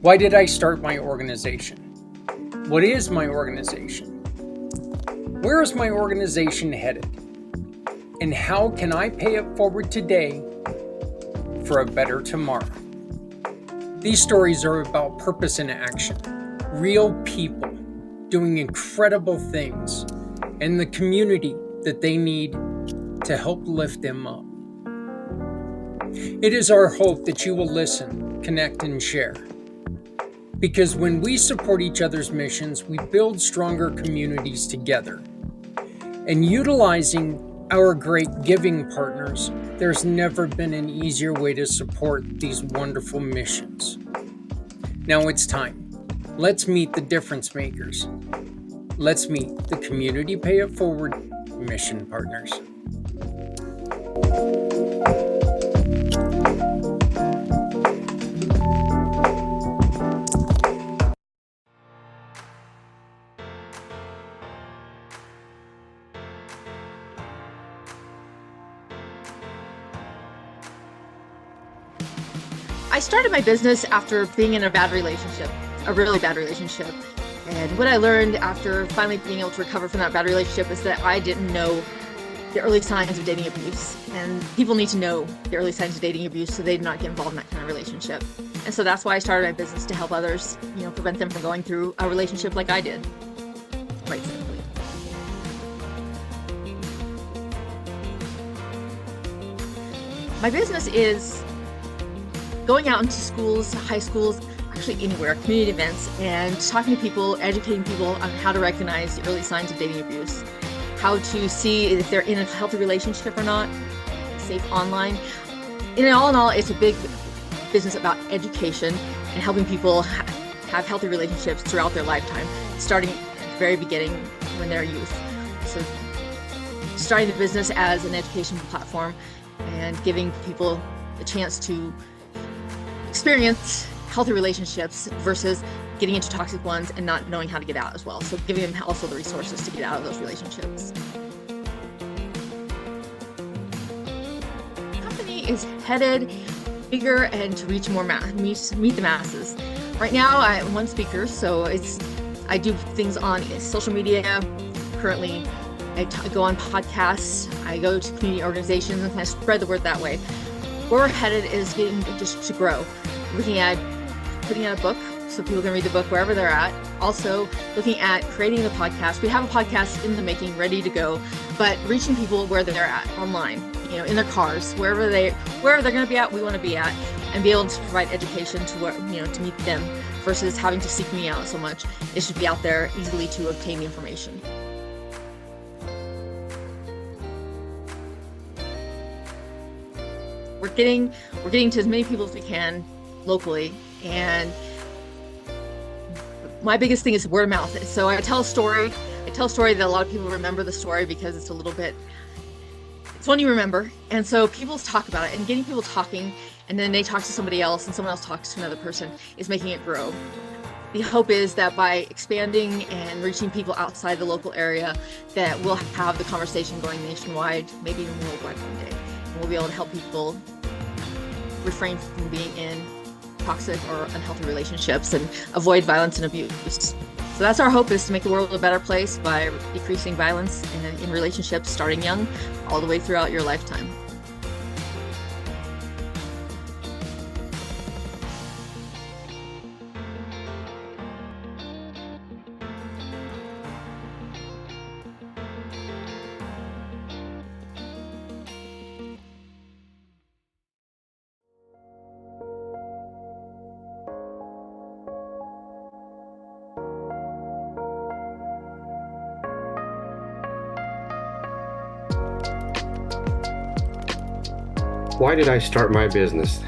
Why did I start my organization? What is my organization? Where is my organization headed? And how can I pay it forward today for a better tomorrow? These stories are about purpose in action, real people doing incredible things, and the community that they need to help lift them up. It is our hope that you will listen, connect, and share. Because when we support each other's missions, we build stronger communities together. And utilizing our great giving partners, there's never been an easier way to support these wonderful missions. Now it's time. Let's meet the difference makers. Let's meet the Community Pay It Forward mission partners. I started my business after being in a bad relationship, a really bad relationship. And what I learned after finally being able to recover from that bad relationship is that I didn't know the early signs of dating abuse. And people need to know the early signs of dating abuse so they do not get involved in that kind of relationship. And so that's why I started my business, to help others, prevent them from going through a relationship like I did. Quite simply. My business is going out into schools, high schools, actually anywhere, community events, and talking to people, educating people on how to recognize the early signs of dating abuse, how to see if they're in a healthy relationship or not, safe online. In all, it's a big business about education and helping people have healthy relationships throughout their lifetime, starting at the very beginning when they're youth. So starting the business as an education platform and giving people a chance to experience healthy relationships versus getting into toxic ones and not knowing how to get out as well. So giving them also the resources to get out of those relationships. The company is headed bigger and to reach more meet the masses. Right now I'm one speaker, so I do things on social media. Currently I go on podcasts, I go to community organizations and kind of spread the word that way. Where we're headed is getting just to grow. Looking at putting out a book so people can read the book wherever they're at. Also looking at creating the podcast. We have a podcast in the making, ready to go, but reaching people where they're at online, in their cars, wherever they're going to be at, we want to be at, and be able to provide education to to meet them versus having to seek me out so much. It should be out there easily to obtain the information. We're getting to as many people as we can locally, and my biggest thing is word of mouth. So I tell a story that a lot of people remember the story because it's one you remember, and so people talk about it, and getting people talking, and then they talk to somebody else and someone else talks to another person is making it grow. The hope is that by expanding and reaching people outside the local area, that we'll have the conversation going nationwide, maybe even worldwide one day, and we'll be able to help people refrain from being in toxic or unhealthy relationships and avoid violence and abuse. So that's our hope, is to make the world a better place by decreasing violence in relationships, starting young, all the way throughout your lifetime. Why did I start my business?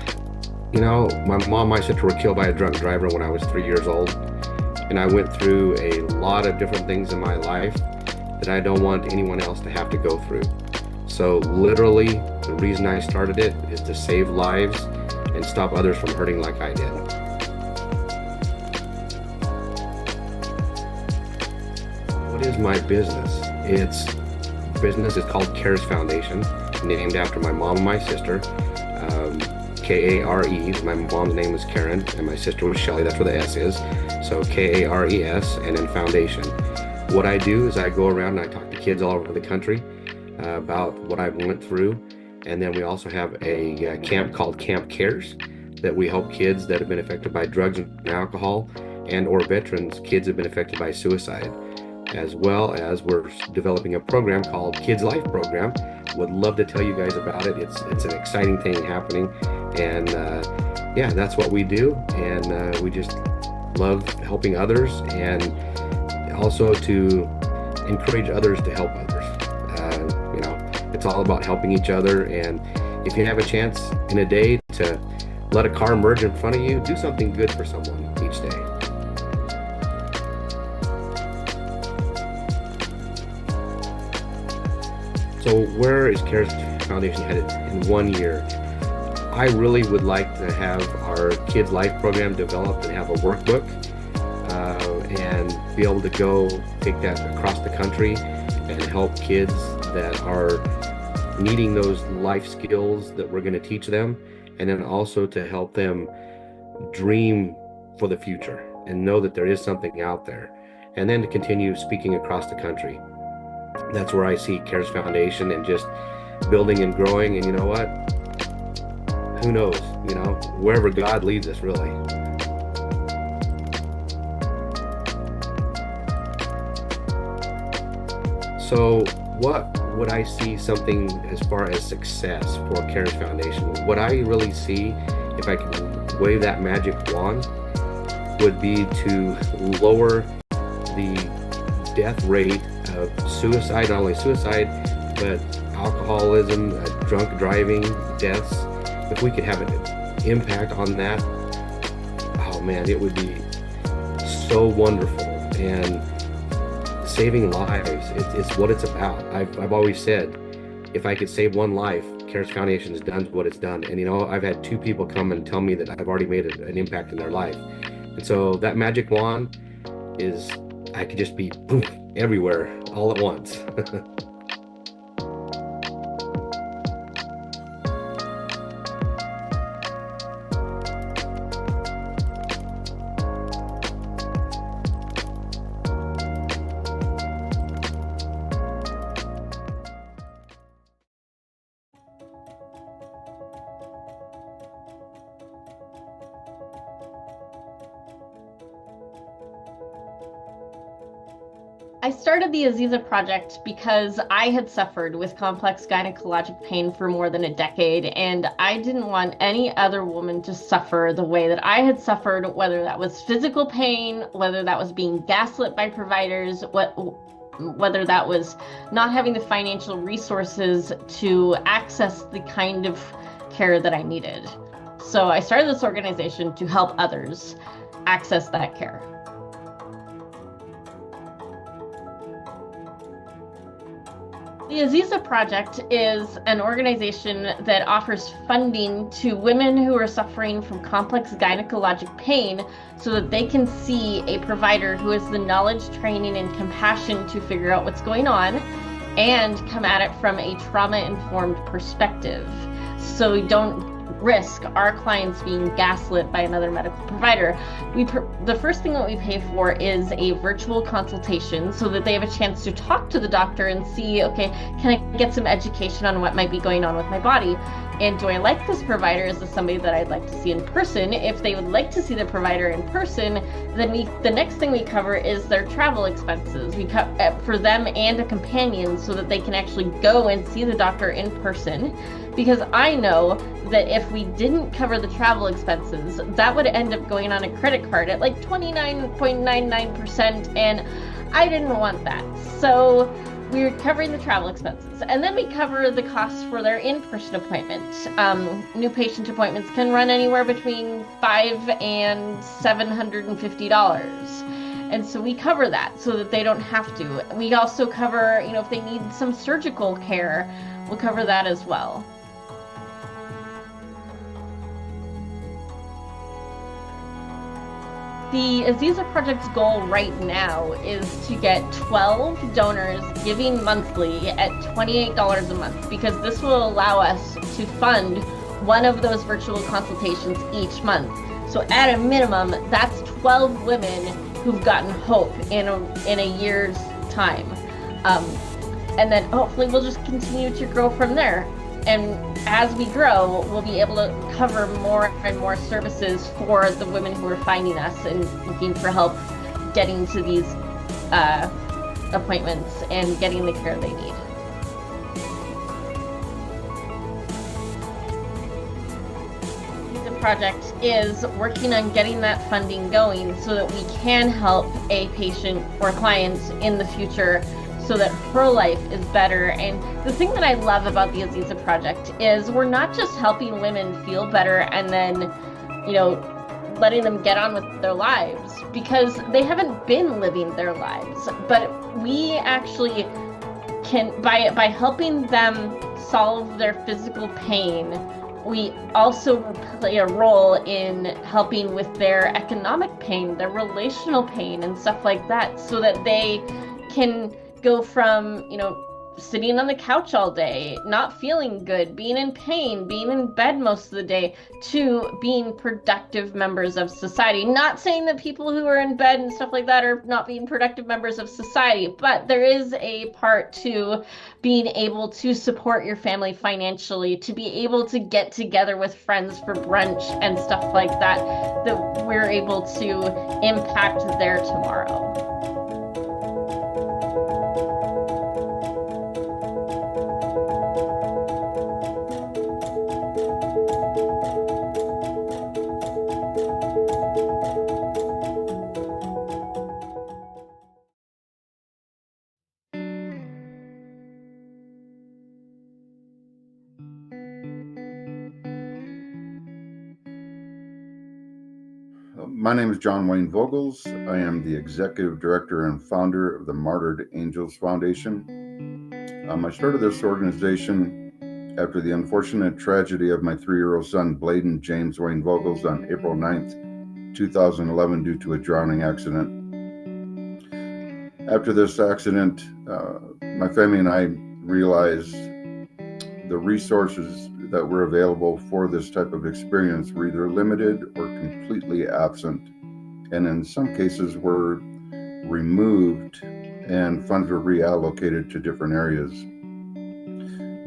My mom, my sister were killed by a drunk driver when I was 3 years old. And I went through a lot of different things in my life that I don't want anyone else to have to go through. So literally, the reason I started it is to save lives and stop others from hurting like I did. What is my business? It's business is called Cares Foundation, named after my mom and my sister. K-A-R-E. My mom's name was Karen, and my sister was Shelly. That's where the S is. So K-A-R-E-S, and then Foundation. What I do is I go around and I talk to kids all over the country about what I went through. And then we also have a camp called Camp Cares that we help kids that have been affected by drugs and alcohol, and or veterans, kids have been affected by suicide. As well as we're developing a program called Kids Life Program. Would love to tell you guys about it. It's an exciting thing happening, and yeah, that's what we do, and we just love helping others, and also to encourage others to help others. You know, it's all about helping each other, and if you have a chance in a day to let a car merge in front of you, do something good for someone each day. So where is Cares Foundation headed in 1 year? I really would like to have our Kids Life program developed and have a workbook and be able to go take that across the country and help kids that are needing those life skills that we're going to teach them, and then also to help them dream for the future and know that there is something out there, and then to continue speaking across the country. That's where I see Cares Foundation, and just building and growing. And you know what? Who knows? You know, wherever God leads us, really. So what would I see something as far as success for Cares Foundation? What I really see, if I can wave that magic wand, would be to lower the death rate of suicide, not only suicide, but alcoholism, drunk driving, deaths. If we could have an impact on that, oh man, it would be so wonderful. And saving lives, it's what it's about. I've always said, if I could save one life, Cares Foundation has done what it's done. And you know, I've had 2 people come and tell me that I've already made an impact in their life. And so that magic wand is, I could just be boom, everywhere all at once. I started the Aziza Project because I had suffered with complex gynecologic pain for more than a decade, and I didn't want any other woman to suffer the way that I had suffered, whether that was physical pain, whether that was being gaslit by providers, whether that was not having the financial resources to access the kind of care that I needed. So I started this organization to help others access that care. The Aziza Project is an organization that offers funding to women who are suffering from complex gynecologic pain so that they can see a provider who has the knowledge, training, and compassion to figure out what's going on and come at it from a trauma-informed perspective. So we don't risk our clients being gaslit by another medical provider. The first thing that we pay for is a virtual consultation so that they have a chance to talk to the doctor and see, okay, can I get some education on what might be going on with my body? And do I like this provider? Is this somebody that I'd like to see in person? If they would like to see the provider in person, then the next thing we cover is their travel expenses. We for them and a companion so that they can actually go and see the doctor in person. Because I know that if we didn't cover the travel expenses, that would end up going on a credit card at like 29.99%, and I didn't want that. So we're covering the travel expenses. And then we cover the costs for their in-person appointments. New patient appointments can run anywhere between $500 and $750. And so we cover that so that they don't have to. We also cover, if they need some surgical care, we'll cover that as well. The Aziza Project's goal right now is to get 12 donors giving monthly at $28 a month, because this will allow us to fund one of those virtual consultations each month. So at a minimum, that's 12 women who've gotten hope in a year's time. And then hopefully we'll just continue to grow from there. And as we grow, we'll be able to cover more and more services for the women who are finding us and looking for help getting to these appointments and getting the care they need. The project is working on getting that funding going so that we can help a patient or client in the future so that her life is better. And the thing that I love about the Aziza Project is we're not just helping women feel better and then, letting them get on with their lives, because they haven't been living their lives. But we actually can, by helping them solve their physical pain, we also play a role in helping with their economic pain, their relational pain, and stuff like that, so that they can go from, sitting on the couch all day, not feeling good, being in pain, being in bed most of the day, to being productive members of society. Not saying that people who are in bed and stuff like that are not being productive members of society, but there is a part to being able to support your family financially, to be able to get together with friends for brunch and stuff like that, that we're able to impact their tomorrow. My name is John Wayne Vogels. I am the Executive Director and founder of the Martyred Angels Foundation. I started this organization after the unfortunate tragedy of my 3-year-old son, Bladen James Wayne Vogels, on April 9th, 2011, due to a drowning accident. After this accident, my family and I realized the resources that were available for this type of experience were either limited or completely absent, and in some cases were removed and funds were reallocated to different areas.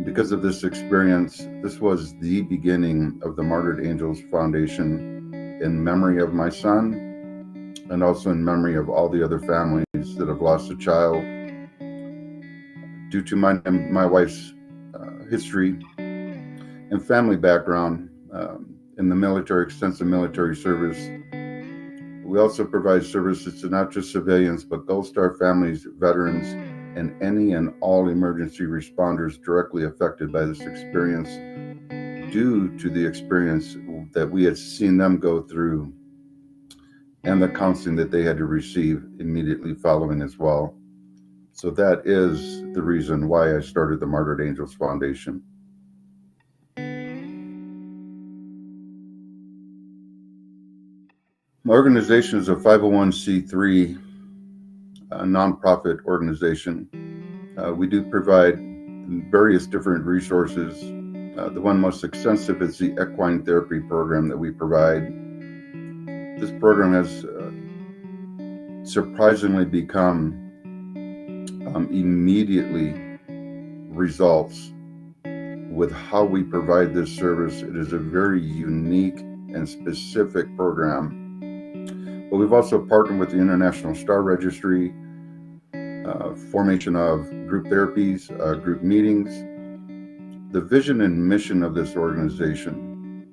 Because of this experience, this was the beginning of the Martyred Angels Foundation, in memory of my son and also in memory of all the other families that have lost a child due to my wife's history and family background in the military, extensive military service. We also provide services to not just civilians, but Gold Star families, veterans, and any and all emergency responders directly affected by this experience due to the experience that we had seen them go through and the counseling that they had to receive immediately following as well. So that is the reason why I started the Martyred Angels Foundation. My organization is a 501c3 nonprofit organization. We do provide various different resources. The one most extensive is the equine therapy program that we provide. This program has surprisingly become immediately results with how we provide this service. It is a very unique and specific program. But we've also partnered with the International Star Registry, formation of group therapies, group meetings. The vision and mission of this organization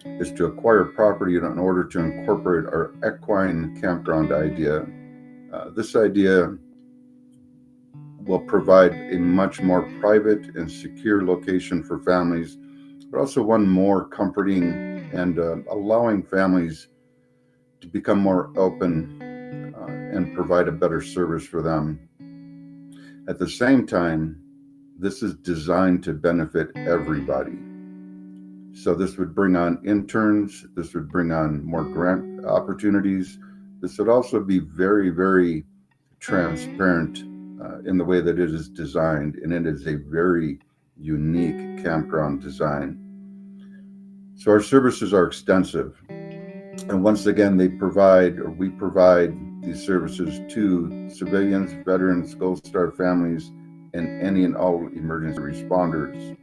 is to acquire property in order to incorporate our equine campground idea. This idea will provide a much more private and secure location for families, but also one more comforting and allowing families to become more open and provide a better service for them. At the same time, this is designed to benefit everybody. So this would bring on interns, this would bring on more grant opportunities, This should also be very, very transparent in the way that it is designed, and it is a very unique campground design. So our services are extensive, and once again, we provide these services to civilians, veterans, Gold Star families, and any and all emergency responders.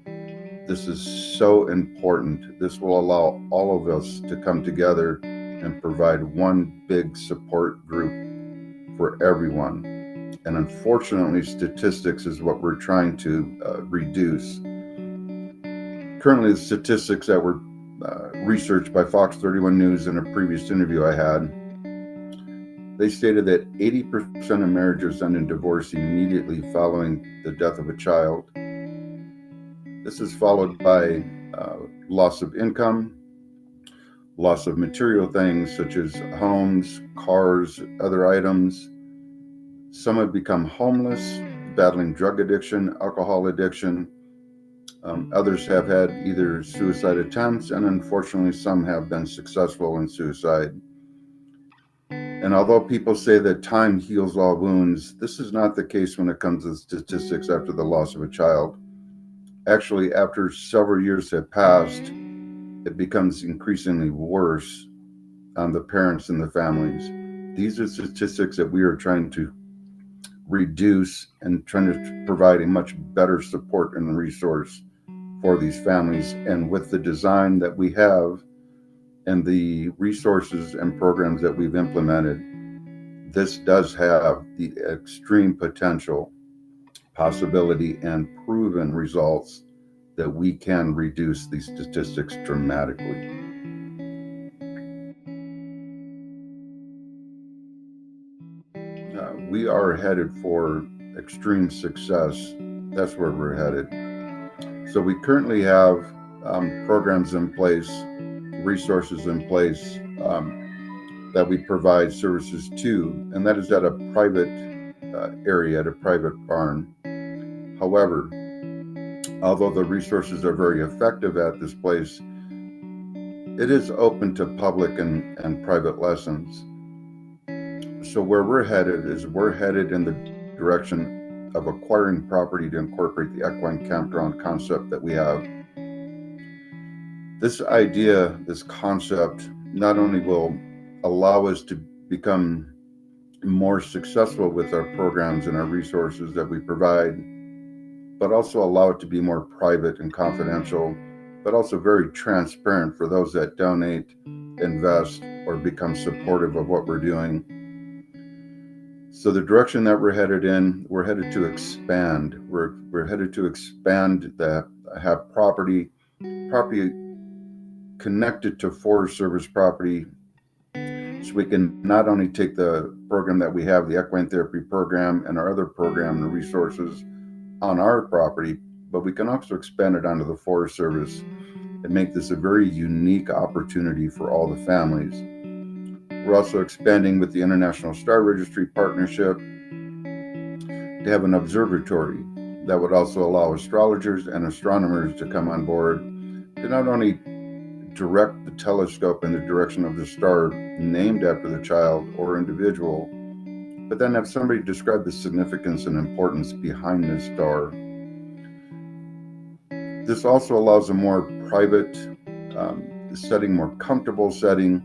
This is so important. This will allow all of us to come together and provide one big support group for everyone. And unfortunately, statistics is what we're trying to reduce. Currently, the statistics that were researched by Fox 31 News in a previous interview I had, they stated that 80% of marriages end in divorce immediately following the death of a child. This is followed by loss of income, loss of material things such as homes, cars, other items. Some have become homeless, battling drug addiction, alcohol addiction. Others have had either suicide attempts, and unfortunately, some have been successful in suicide. And although people say that time heals all wounds, this is not the case when it comes to statistics after the loss of a child. Actually, after several years have passed, it becomes increasingly worse on the parents and the families. These are statistics that we are trying to reduce and trying to provide a much better support and resource for these families. And with the design that we have and the resources and programs that we've implemented, this does have the extreme potential, possibility, and proven results that we can reduce these statistics dramatically. We are headed for extreme success. That's where we're headed. So we currently have programs in place, resources in place that we provide services to, and that is at a private area, at a private barn. However, although the resources are very effective at this place, it is open to public and private lessons. So where we're headed in the direction of acquiring property to incorporate the equine campground concept that we have. This idea, this concept, not only will allow us to become more successful with our programs and our resources that we provide, but also allow it to be more private and confidential, but also very transparent for those that donate, invest, or become supportive of what we're doing. So the direction that we're headed to expand. We're headed to expand that, have property connected to Forest Service property, so we can not only take the program that we have, the equine therapy program, and our other program and resources on our property, but we can also expand it onto the Forest Service and make this a very unique opportunity for all the families. We're also expanding with the International Star Registry partnership to have an observatory that would also allow astrologers and astronomers to come on board to not only direct the telescope in the direction of the star named after the child or individual, but then have somebody describe the significance and importance behind this star. This also allows a more private setting, more comfortable setting.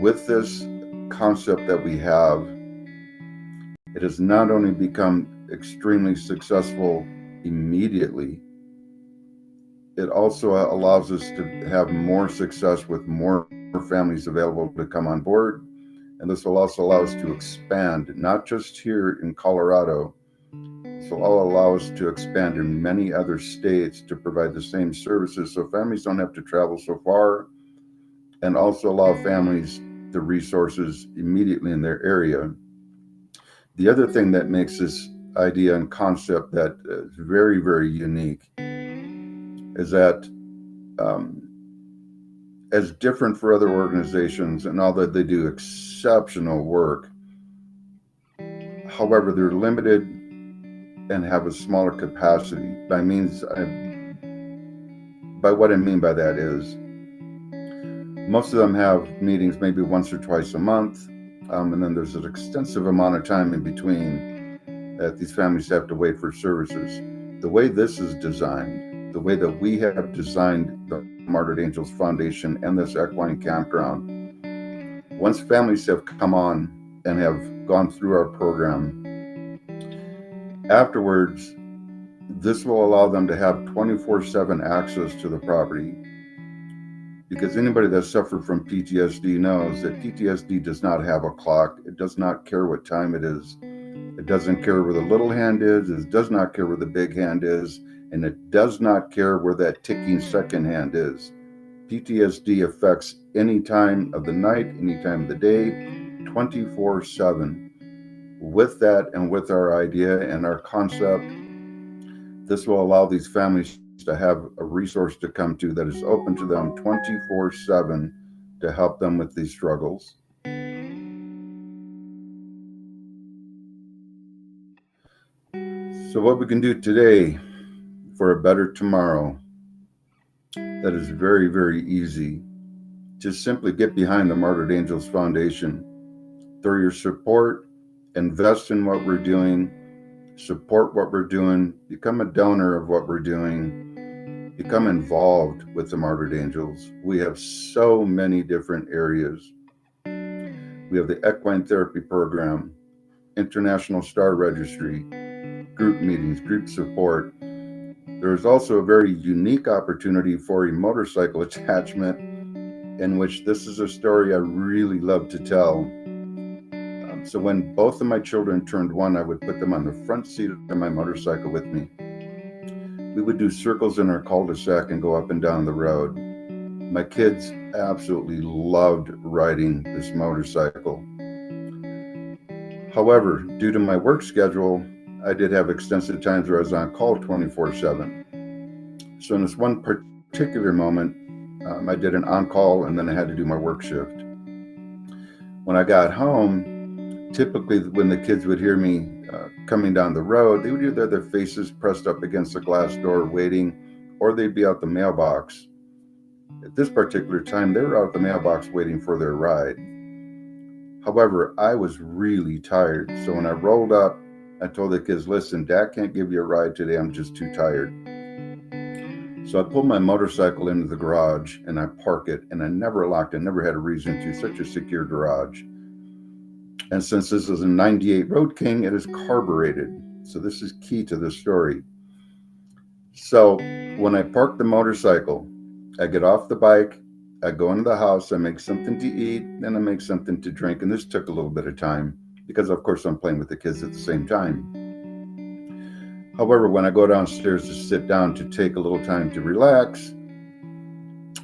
With this concept that we have, it has not only become extremely successful immediately, it also allows us to have more success with more families available to come on board. And this will also allow us to expand, not just here in Colorado. This will all allow us to expand in many other states to provide the same services, so families don't have to travel so far, and also allow families the resources immediately in their area. The other thing that makes this idea and concept that is very, very unique is that as different for other organizations, and although they do exceptional work, however, they're limited and have a smaller capacity. By what I mean by that is, most of them have meetings maybe once or twice a month, and then there's an extensive amount of time in between that these families have to wait for services. The way this is designed, the way that we have designed the Martyred Angels Foundation and this equine campground, once families have come on and have gone through our program, afterwards, this will allow them to have 24/7 access to the property, because anybody that suffered from PTSD knows that PTSD does not have a clock. It does not care what time it is. It doesn't care where the little hand is. It does not care where the big hand is. And it does not care where that ticking second hand is. PTSD affects any time of the night, any time of the day, 24/7. With that and with our idea and our concept, this will allow these families to have a resource to come to that is open to them 24/7 to help them with these struggles. So what we can do today for a better tomorrow, that is very, very easy. Just simply get behind the Martyred Angels Foundation. Through your support, invest in what we're doing, support what we're doing, become a donor of what we're doing, become involved with the Martyred Angels. We have so many different areas. We have the equine therapy program, International Star Registry, group meetings, group support. There is also a very unique opportunity for a motorcycle attachment, in which this is a story I really love to tell. So when both of my children turned 1, I would put them on the front seat of my motorcycle with me. We would do circles in our cul-de-sac and go up and down the road. My kids absolutely loved riding this motorcycle. However, due to my work schedule, I did have extensive times where I was on call 24/7. So in this one particular moment, I did an on-call and then I had to do my work shift. When I got home, typically when the kids would hear me coming down the road, they would either have their faces pressed up against the glass door waiting, or they'd be out the mailbox. At this particular time, they were out the mailbox waiting for their ride. However, I was really tired. So when I rolled up, I told the kids, listen, Dad can't give you a ride today. I'm just too tired. So I pulled my motorcycle into the garage and I park it, and I never locked it, never had a reason to, such a secure garage. And since this is a 98 Road King, it is carbureted. So this is key to this story. So when I park the motorcycle, I get off the bike, I go into the house, I make something to eat, and I make something to drink. And this took a little bit of time because, of course, I'm playing with the kids at the same time. However, when I go downstairs to sit down to take a little time to relax,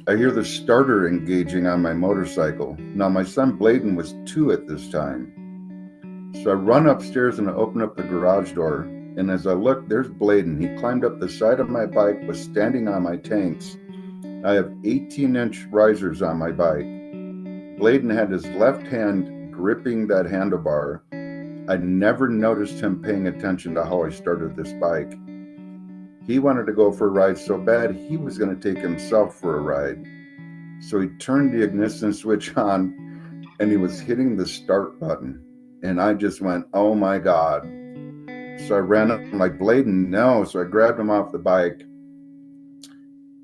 I hear the starter engaging on my motorcycle. Now, my son Bladen was 2 at this time. So I run upstairs and I open up the garage door. And as I look, there's Bladen. He climbed up the side of my bike, was standing on my tanks. I have 18-inch risers on my bike. Bladen had his left hand gripping that handlebar. I never noticed him paying attention to how I started this bike. He wanted to go for a ride so bad, he was going to take himself for a ride. So he turned the ignition switch on and he was hitting the start button. And I just went, oh my God. So I ran up, I'm like, Bladen, no. So I grabbed him off the bike.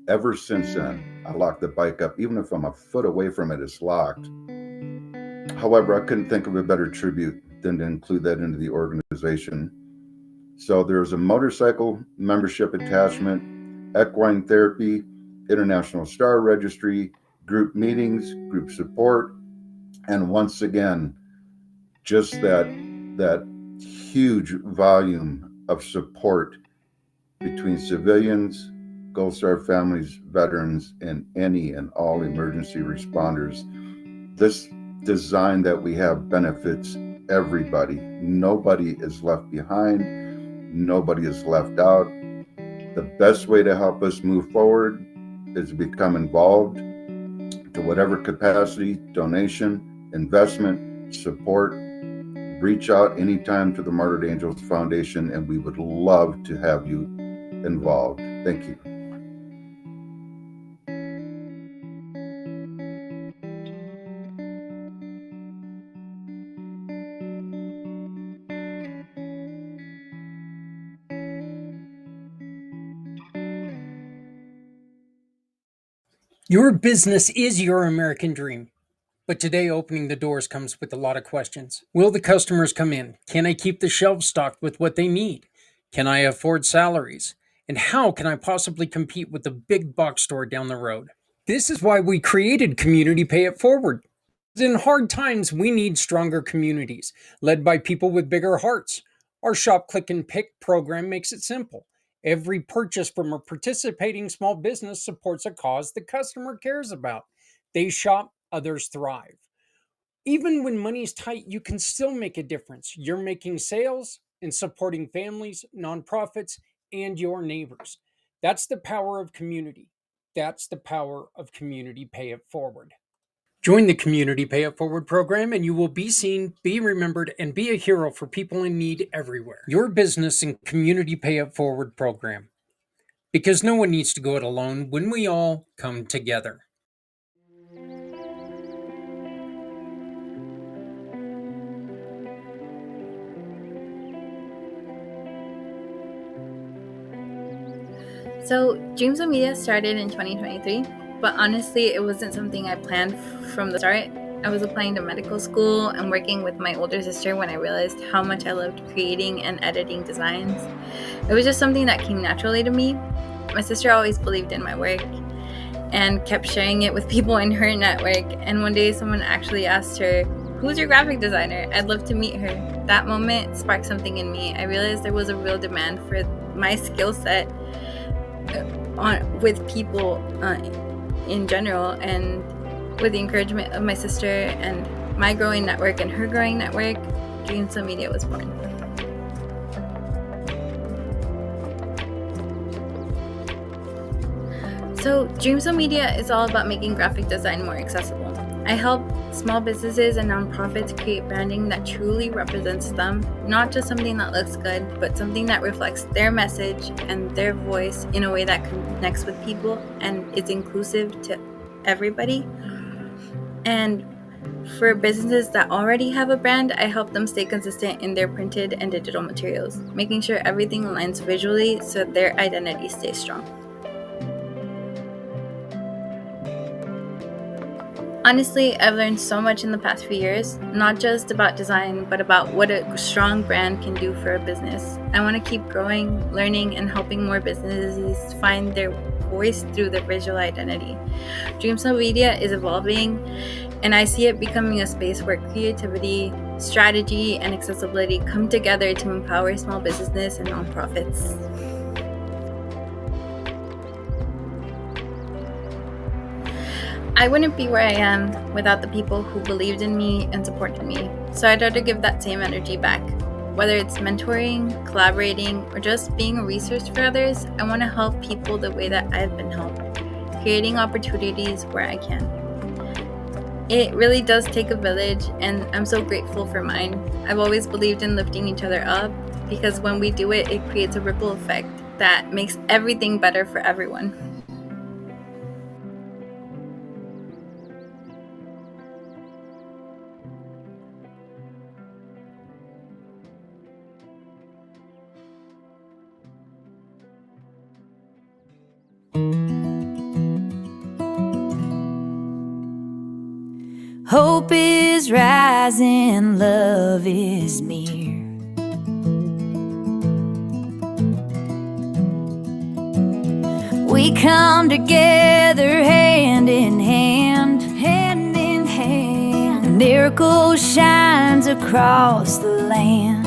Ever since then, I locked the bike up. Even if I'm a foot away from it, it's locked. However, I couldn't think of a better tribute than to include that into the organization. So there's a motorcycle membership attachment, equine therapy, International Star Registry, group meetings, group support, and once again, just that huge volume of support between civilians, Gold Star families, veterans, and any and all emergency responders. This design that we have benefits everybody. Nobody is left behind. Nobody is left out. The best way to help us move forward is to become involved to whatever capacity, donation, investment, support. Reach out anytime to the Martyred Angels Foundation, and we would love to have you involved. Thank you. Your business is your American dream. But today, opening the doors comes with a lot of questions. Will the customers come in? Can I keep the shelves stocked with what they need? Can I afford salaries? And how can I possibly compete with the big box store down the road? This is why we created Community Pay It Forward. In hard times, we need stronger communities, led by people with bigger hearts. Our Shop, Click, and Pick program makes it simple. Every purchase from a participating small business supports a cause the customer cares about. They shop, others thrive. Even when money is tight, you can still make a difference. You're making sales and supporting families, nonprofits, and your neighbors. That's the power of community. That's the power of Community Pay It Forward. Join the Community Pay It Forward program and you will be seen, be remembered, and be a hero for people in need everywhere. Your business and Community Pay It Forward program. Because no one needs to go it alone when we all come together. So, Dreams of Media started in 2023, but honestly, it wasn't something I planned from the start. I was applying to medical school and working with my older sister when I realized how much I loved creating and editing designs. It was just something that came naturally to me. My sister always believed in my work and kept sharing it with people in her network. And one day, someone actually asked her, "Who's your graphic designer? I'd love to meet her." That moment sparked something in me. I realized there was a real demand for my skill set with people in general, and with the encouragement of my sister and my growing network and her growing network, Dreams of Media was born. So Dreams of Media is all about making graphic design more accessible. I help small businesses and nonprofits create branding that truly represents them, not just something that looks good, but something that reflects their message and their voice in a way that connects with people and is inclusive to everybody. And for businesses that already have a brand, I help them stay consistent in their printed and digital materials, making sure everything aligns visually so their identity stays strong. Honestly, I've learned so much in the past few years, not just about design, but about what a strong brand can do for a business. I want to keep growing, learning, and helping more businesses find their voice through their visual identity. Dreams of Media is evolving, and I see it becoming a space where creativity, strategy, and accessibility come together to empower small businesses and nonprofits. I wouldn't be where I am without the people who believed in me and supported me, so I try to give that same energy back. Whether it's mentoring, collaborating, or just being a resource for others, I want to help people the way that I've been helped, creating opportunities where I can. It really does take a village, and I'm so grateful for mine. I've always believed in lifting each other up, because when we do it, it creates a ripple effect that makes everything better for everyone. Hope is rising, love is near. We come together hand in hand, hand in hand. A miracle shines across the land.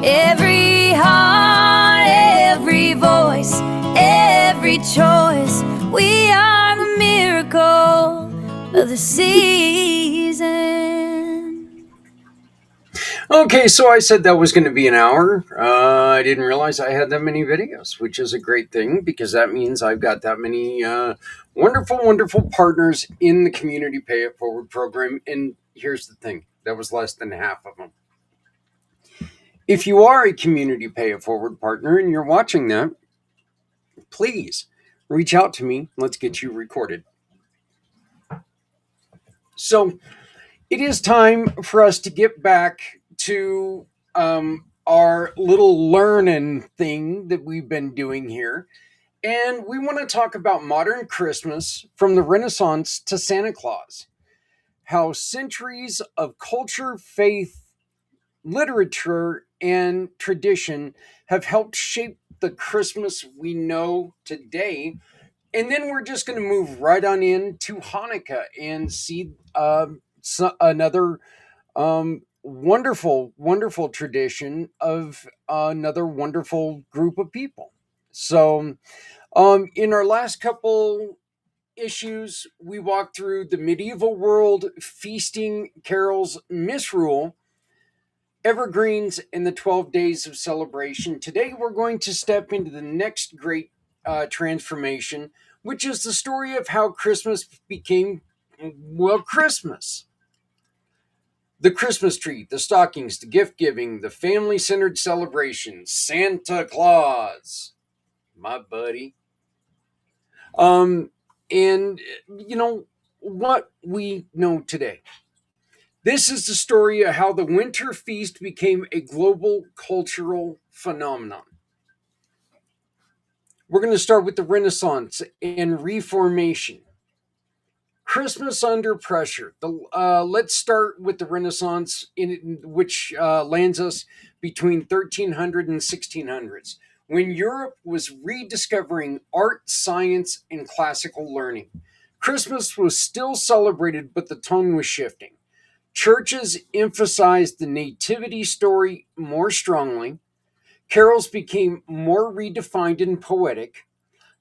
Every heart, every voice, every choice, we are the miracle of the season. Okay, so I said that was going to be an hour. I didn't realize I had that many videos, which is a great thing because that means I've got that many wonderful, wonderful partners in the Community Pay It Forward program. And here's the thing, that was less than half of them. If you are a Community Pay It Forward partner and you're watching that, please reach out to me. Let's get you recorded. So it is time for us to get back to our little learning thing that we've been doing here. and we want to talk about modern Christmas from the Renaissance to Santa Claus. How centuries of culture, faith, literature, and tradition have helped shape the Christmas we know today. And then we're just going to move right on into Hanukkah and see another wonderful, wonderful tradition of another wonderful group of people. So, in our last couple issues, we walked through the medieval world, feasting, carols, misrule, evergreens, and the 12 days of celebration. Today, we're going to step into the next great transformation, which is the story of how Christmas became, well, Christmas. The Christmas tree, the stockings, the gift giving, the family centered celebration, Santa Claus, my buddy. And what we know today. This is the story of how the winter feast became a global cultural phenomenon. We're going to start with the Renaissance and Reformation. Christmas under pressure. Let's start with the Renaissance, which lands us between 1300 and 1600s, when Europe was rediscovering art, science, and classical learning. Christmas was still celebrated, but the tone was shifting. Churches emphasized the nativity story more strongly. Carols became more redefined and poetic.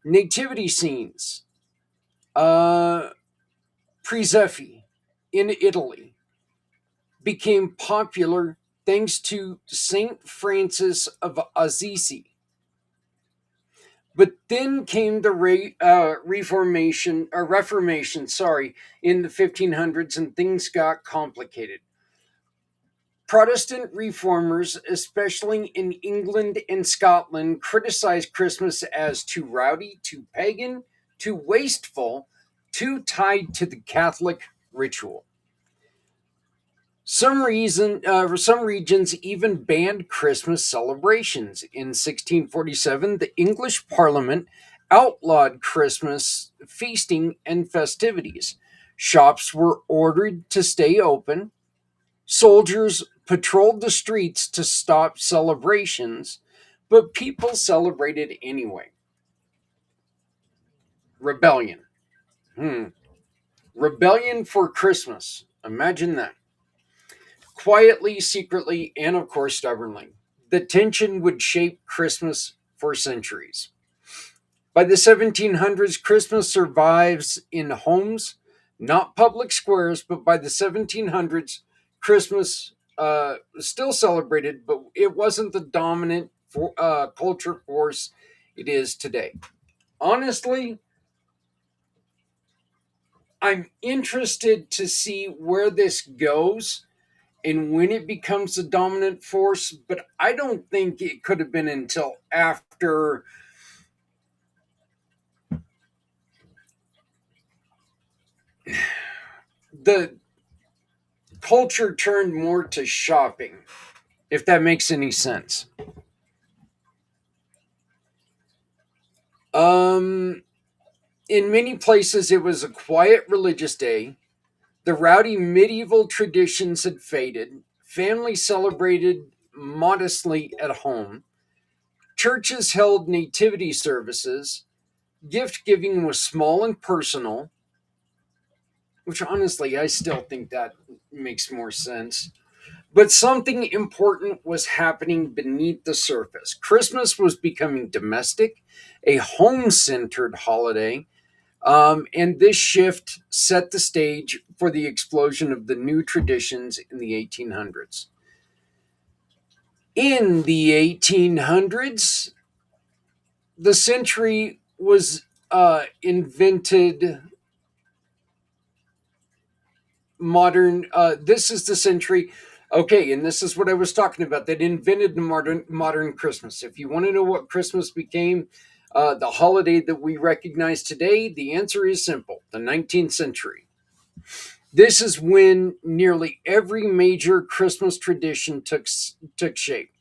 Nativity scenes, Presepi in Italy, became popular thanks to Saint Francis of Assisi. But then came the Reformation, in the 1500s, and things got complicated. Protestant reformers, especially in England and Scotland, criticized Christmas as too rowdy, too pagan, too wasteful, too tied to the Catholic ritual. Some regions even banned Christmas celebrations. In 1647, the English Parliament outlawed Christmas feasting and festivities. Shops were ordered to stay open. Soldiers patrolled the streets to stop celebrations, but people celebrated anyway. Rebellion. Rebellion for Christmas. Imagine that. Quietly, secretly, and of course stubbornly. The tension would shape Christmas for centuries. By the 1700s, Christmas survives in homes, not public squares, but by the 1700s, Christmas was still celebrated, but it wasn't the dominant culture force it is today. Honestly, I'm interested to see where this goes and when it becomes the dominant force, but I don't think it could have been until after the culture turned more to shopping, if that makes any sense. In many places, it was a quiet religious day. The rowdy medieval traditions had faded. Families celebrated modestly at home. Churches held nativity services. Gift giving was small and personal, which honestly, I still think that makes more sense. But something important was happening beneath the surface. Christmas was becoming domestic, a home centered holiday. And this shift set the stage for the explosion of the new traditions in the 1800s. In the 1800s, the century was invented modern. This is the century. Okay, and this is what I was talking about. That invented the modern Christmas. If you want to know what Christmas became, the holiday that we recognize today, the answer is simple: the 19th century. This is when nearly every major Christmas tradition took shape.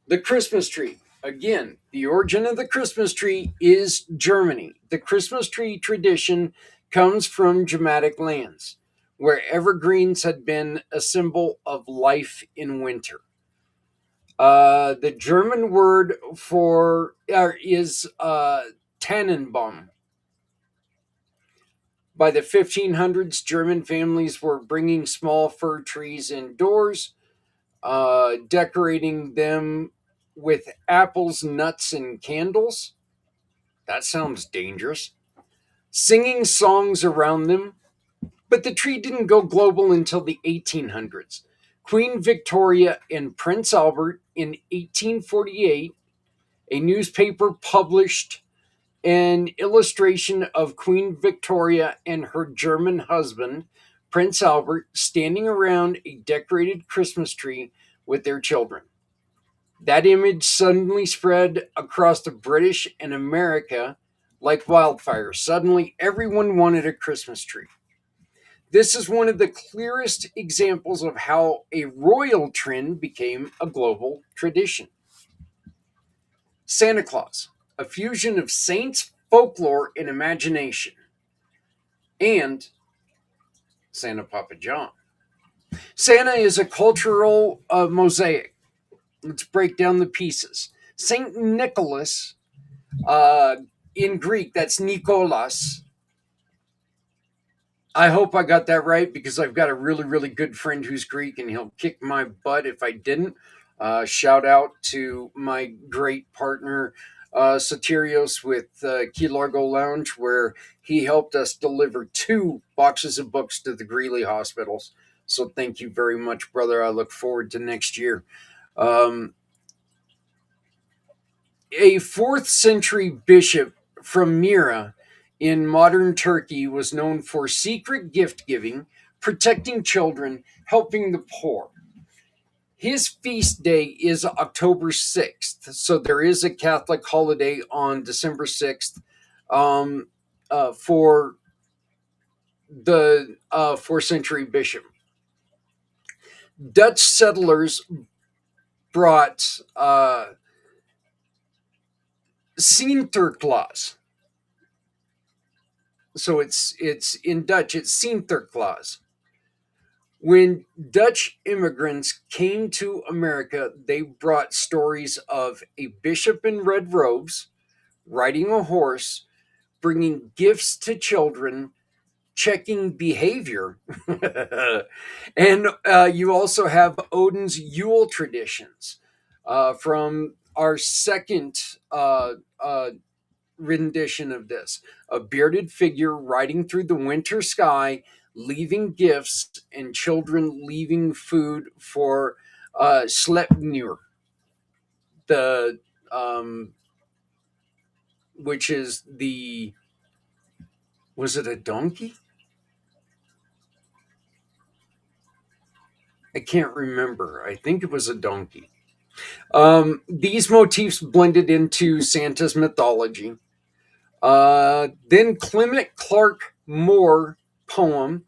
The Christmas tree. Again, the origin of the Christmas tree is Germany. The Christmas tree tradition comes from Germanic lands, where evergreens had been a symbol of life in winter. The German word for is Tannenbaum. By the 1500s, German families were bringing small fir trees indoors, decorating them with apples, nuts, and candles. That sounds dangerous. Singing songs around them, but the tree didn't go global until the 1800s. Queen Victoria and Prince Albert in 1848, a newspaper published an illustration of Queen Victoria and her German husband, Prince Albert, standing around a decorated Christmas tree with their children. That image suddenly spread across the British and America like wildfire. Suddenly, everyone wanted a Christmas tree. This is one of the clearest examples of how a royal trend became a global tradition. Santa Claus, a fusion of saints, folklore, and imagination. And Santa Papa John. Santa is a cultural mosaic. Let's break down the pieces. Saint Nicholas, in Greek, that's Nikolas. I hope I got that right because I've got a really, really good friend who's Greek and he'll kick my butt if I didn't. Shout out to my great partner, Satirios with Key Largo Lounge, where he helped us deliver 2 boxes of books to the Greeley hospitals. So thank you very much, brother. I look forward to next year. A 4th century bishop from Myra in modern Turkey was known for secret gift giving, protecting children, helping the poor. His feast day is October 6th, so there is a Catholic holiday on December 6th for the 4th century bishop. Dutch settlers brought Sinterklaas. So it's in Dutch, it's Sinterklaas. When Dutch immigrants came to America, they brought stories of a bishop in red robes, riding a horse, bringing gifts to children, checking behavior. And you also have Odin's Yule traditions from our second rendition of this. A bearded figure riding through the winter sky, leaving gifts, and children leaving food for Sleipnir, the which is the, was it a donkey? I can't remember. I think it was a donkey. These motifs blended into Santa's mythology. Then Clement Clark Moore poem,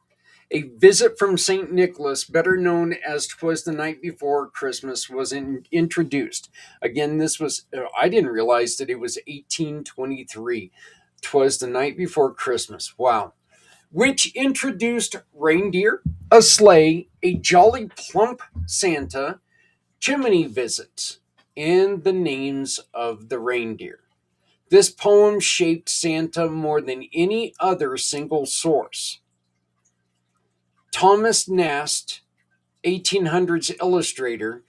A Visit from St. Nicholas, better known as 'Twas the Night Before Christmas, was introduced. Again, this was, I didn't realize that it was 1823. 'Twas the Night Before Christmas. Wow. Which introduced reindeer, a sleigh, a jolly plump Santa, chimney visits, and the names of the reindeer. This poem shaped Santa more than any other single source. Thomas Nast, 1800s illustrator,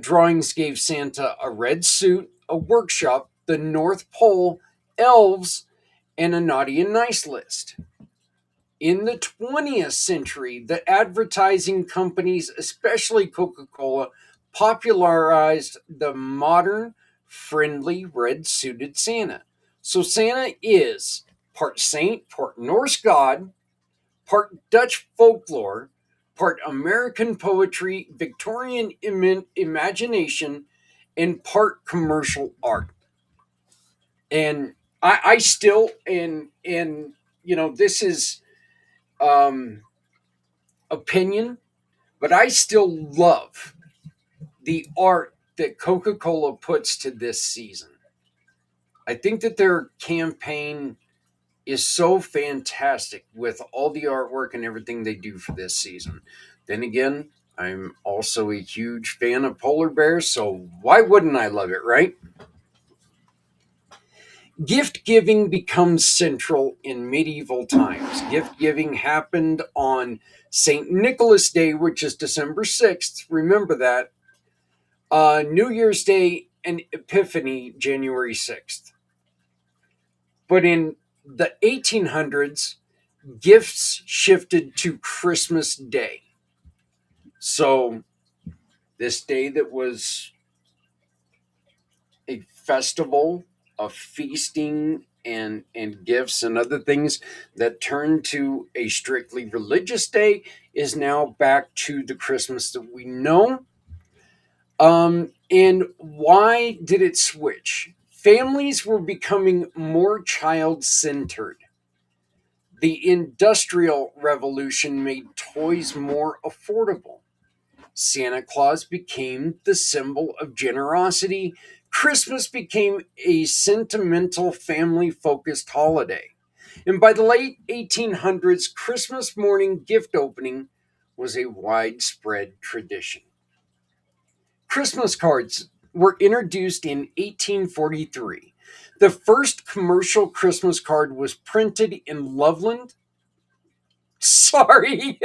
drawings gave Santa a red suit, a workshop, the North Pole, elves, and a naughty and nice list. In the 20th century, the advertising companies, especially Coca-Cola, popularized the modern, friendly, red-suited Santa. So Santa is part saint, part Norse god, part Dutch folklore, part American poetry, Victorian imagination, and part commercial art. And I still, and you know, this is opinion, but I still love the art that Coca-Cola puts to this season. I think that their campaign is so fantastic with all the artwork and everything they do for this season. Then again, I'm also a huge fan of polar bears, so why wouldn't I love it, right? Gift giving becomes central in medieval times. Gift giving happened on St. Nicholas Day, which is December 6th. Remember that. New Year's Day and Epiphany, January 6th. But in the 1800s, gifts shifted to Christmas Day. So this day that was a festival of feasting and gifts and other things that turned to a strictly religious day is now back to the Christmas that we know. And why did it switch? Families were becoming more child-centered. The Industrial Revolution made toys more affordable. Santa Claus became the symbol of generosity. Christmas became a sentimental, family-focused holiday. And by the late 1800s, Christmas morning gift opening was a widespread tradition. Christmas cards were introduced in 1843. The first commercial Christmas card was printed in Loveland. Sorry.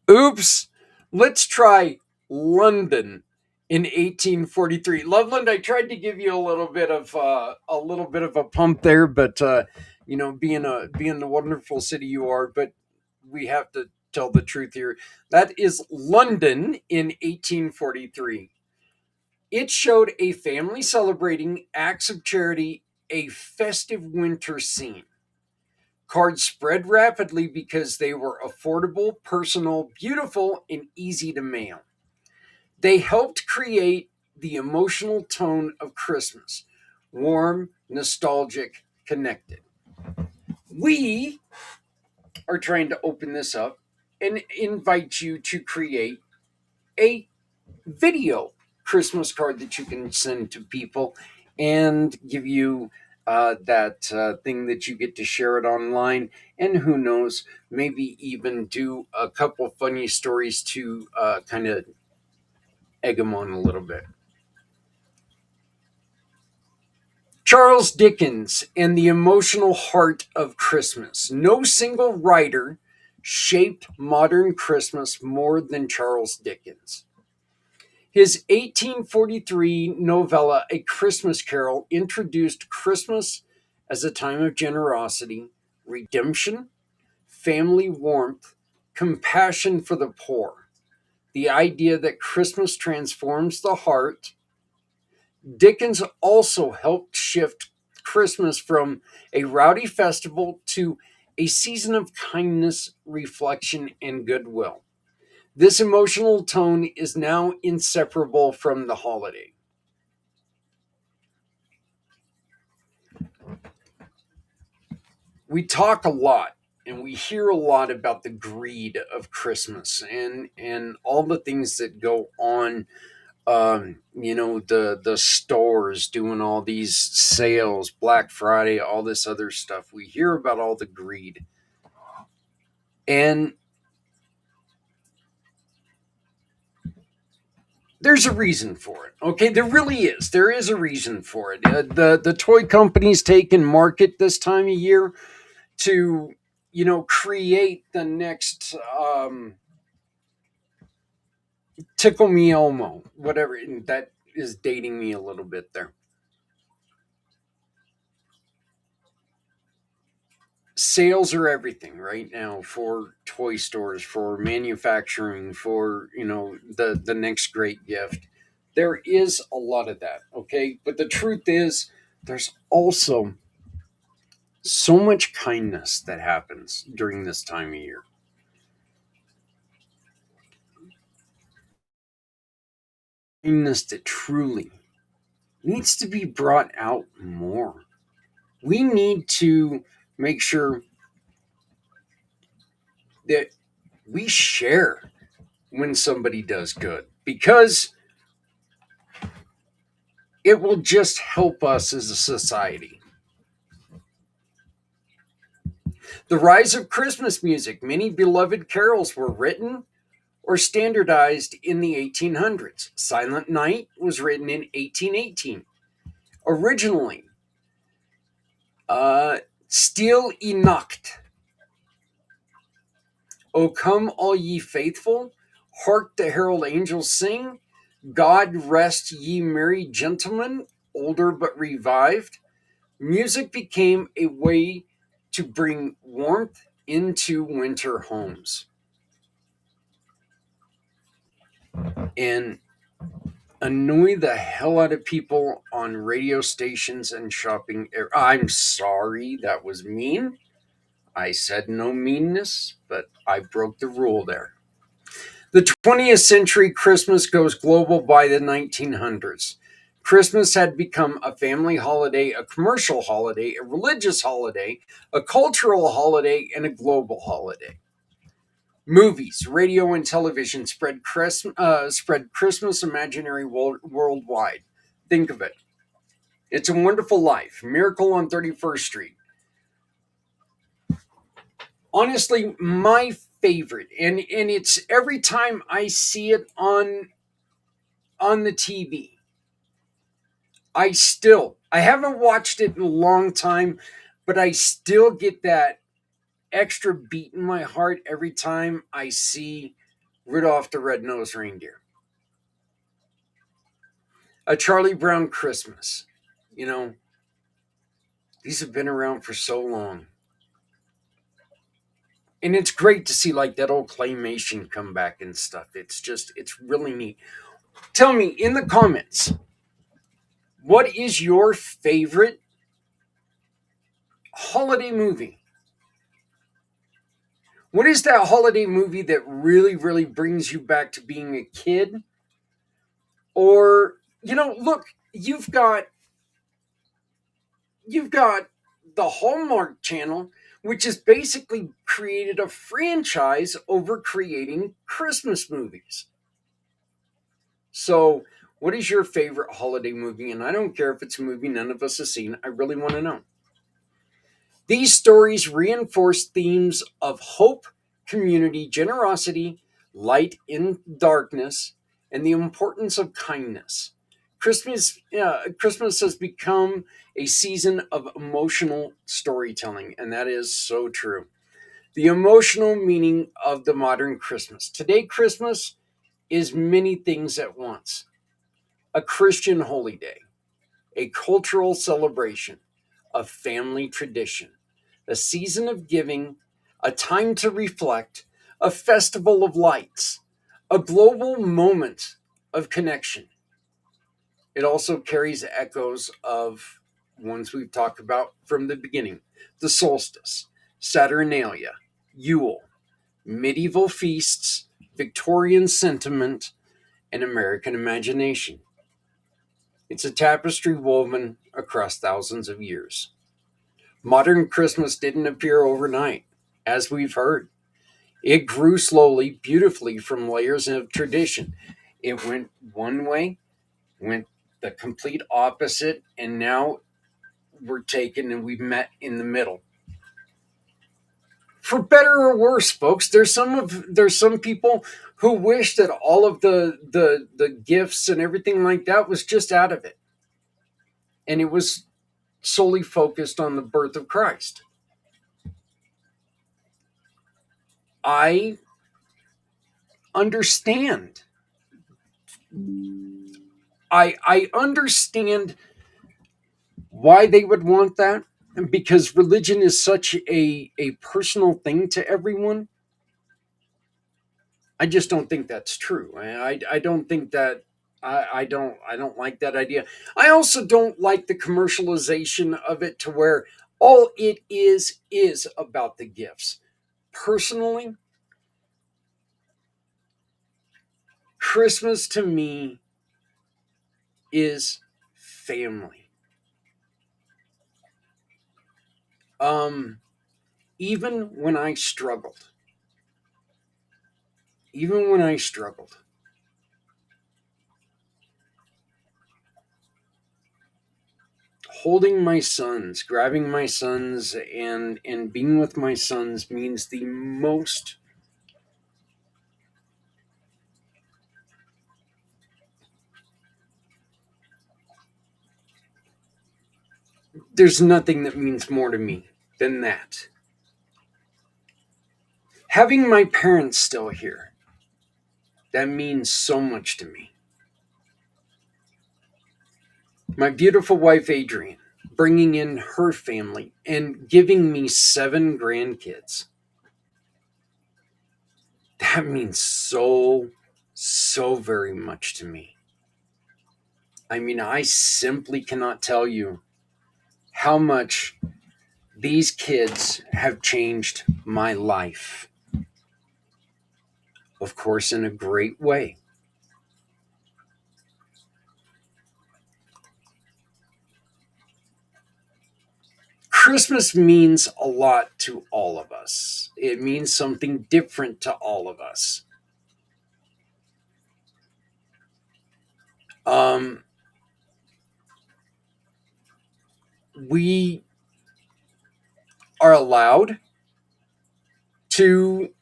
Oops. Let's try London in 1843. Loveland, I tried to give you a little bit of a pump there, but being the wonderful city you are, but we have to tell the truth here. That is London in 1843. It showed a family celebrating acts of charity, a festive winter scene. Cards spread rapidly because they were affordable, personal, beautiful, and easy to mail. They helped create the emotional tone of Christmas, warm, nostalgic, connected. We are trying to open this up and invite you to create a video Christmas card that you can send to people and give you that thing that you get to share it online. And who knows, maybe even do a couple funny stories to kind of egg them on a little bit. Charles Dickens and the emotional heart of Christmas. No single writer shaped modern Christmas more than Charles Dickens. His 1843 novella, A Christmas Carol, introduced Christmas as a time of generosity, redemption, family warmth, compassion for the poor. The idea that Christmas transforms the heart. Dickens also helped shift Christmas from a rowdy festival to a season of kindness, reflection, and goodwill. This emotional tone is now inseparable from the holiday. We talk a lot and we hear a lot about the greed of Christmas and all the things that go on. The stores doing all these sales, Black Friday, all this other stuff. We hear about all the greed. And there's a reason for it. Okay, there really is. There is a reason for it. The toy companies take and market this time of year to, create the next Tickle Me Elmo, whatever. And that is dating me a little bit there. Sales are everything right now for toy stores, for manufacturing, for the next great gift. There is a lot of that, okay? But the truth is there's also so much kindness that happens during this time of year. Kindness that truly needs to be brought out more. We need to make sure that we share when somebody does good, because it will just help us as a society. The rise of Christmas music. Many beloved carols were written or standardized in the 1800s. Silent Night was written in 1818. Originally, Stille Nacht, O come all ye faithful, hark the herald angels sing, God rest ye merry gentlemen, older but revived. Music became a way to bring warmth into winter homes. And annoy the hell out of people on radio stations and shopping. I'm sorry, that was mean. I said no meanness, but I broke the rule there. The 20th century, Christmas goes global by the 1900s. Christmas had become a family holiday, a commercial holiday, a religious holiday, a cultural holiday, and a global holiday. Movies, radio, and television spread Christmas imaginary worldwide. Think of it. It's a Wonderful Life, Miracle on 31st Street. Honestly, my favorite, and it's every time I see it on the TV, I haven't watched it in a long time, but I still get that extra beat in my heart every time I see Rudolph the Red-Nosed Reindeer. A Charlie Brown Christmas. You know, these have been around for so long. And it's great to see like that old claymation come back and stuff. It's really neat. Tell me in the comments, what is your favorite holiday movie? What is that holiday movie that really, really brings you back to being a kid? Or, look, you've got the Hallmark Channel, which has basically created a franchise over creating Christmas movies. So, what is your favorite holiday movie? And I don't care if it's a movie none of us have seen. I really want to know. These stories reinforce themes of hope, community, generosity, light in darkness, and the importance of kindness. Christmas has become a season of emotional storytelling, and that is so true. The emotional meaning of the modern Christmas. Today, Christmas is many things at once. A Christian holy day, a cultural celebration, a family tradition, a season of giving, a time to reflect, a festival of lights, a global moment of connection. It also carries echoes of ones we've talked about from the beginning: the solstice, Saturnalia, Yule, medieval feasts, Victorian sentiment, and American imagination. It's a tapestry woven across thousands of years. Modern Christmas didn't appear overnight, as we've heard. It grew slowly, beautifully from layers of tradition. It went one way, went the complete opposite, and now we're taken and we've met in the middle. For better or worse, folks, there's some people who wish that all of the gifts and everything like that was just out of it, and it was solely focused on the birth of Christ. I understand. I understand why they would want that, because religion is such a personal thing to everyone. I just don't think that's true. I don't think that I don't like that idea. I also don't like the commercialization of it to where all it is about the gifts. Personally, Christmas to me is family. Even when I struggled, holding my sons, grabbing my sons, and being with my sons means the most. There's nothing that means more to me than that. Having my parents still here, that means so much to me. My beautiful wife, Adrienne, bringing in her family and giving me 7 grandkids. That means so very much to me. I mean, I simply cannot tell you how much these kids have changed my life. Of course, in a great way. Christmas means a lot to all of us. It means something different to all of us. We are allowed to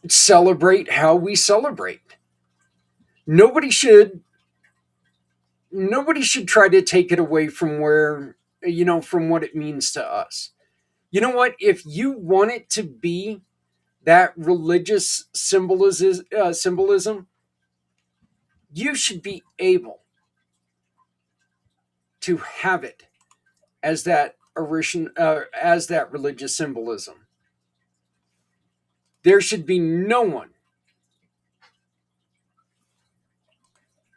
celebrate how we celebrate. Nobody should try to take it away from from what it means to us. You know what? If you want it to be that religious symbolism, you should be able to have it as that religious symbolism. There should be no one.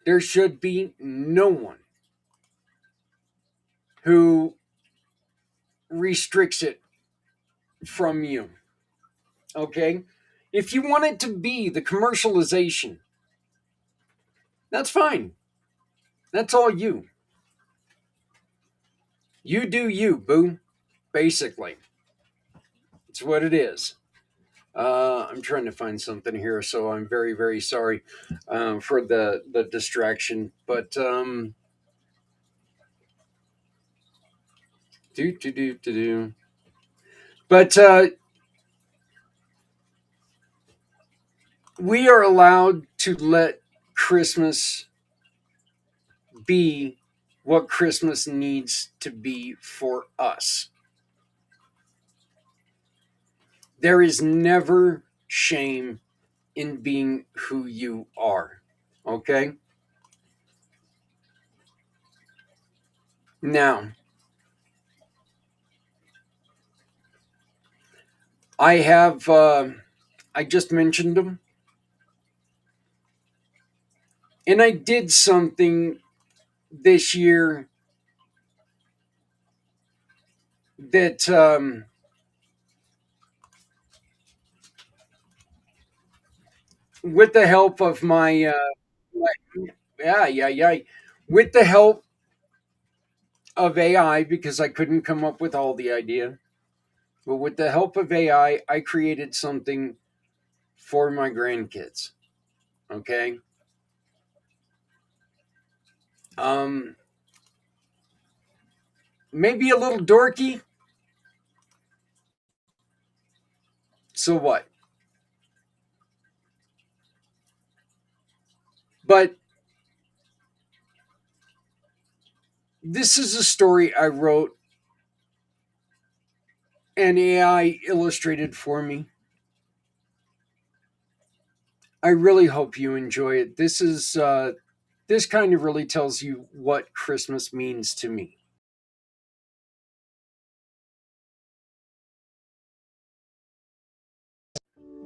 There should be no one who restricts it from you. Okay? If you want it to be the commercialization, that's fine. That's all you. You do you, boo. Basically. It's what it is. I'm trying to find something here, so I'm very, very sorry for the distraction. But But we are allowed to let Christmas be what Christmas needs to be for us. There is never shame in being who you are. Okay? Now, I have, I just mentioned them. And I did something this year that with the help of my with the help of AI, because I couldn't come up with all the idea, but with the help of AI, I created something for my grandkids. Okay. Maybe a little dorky. So what? But this is a story I wrote and AI illustrated for me. I really hope you enjoy it. This kind of really tells you what Christmas means to me.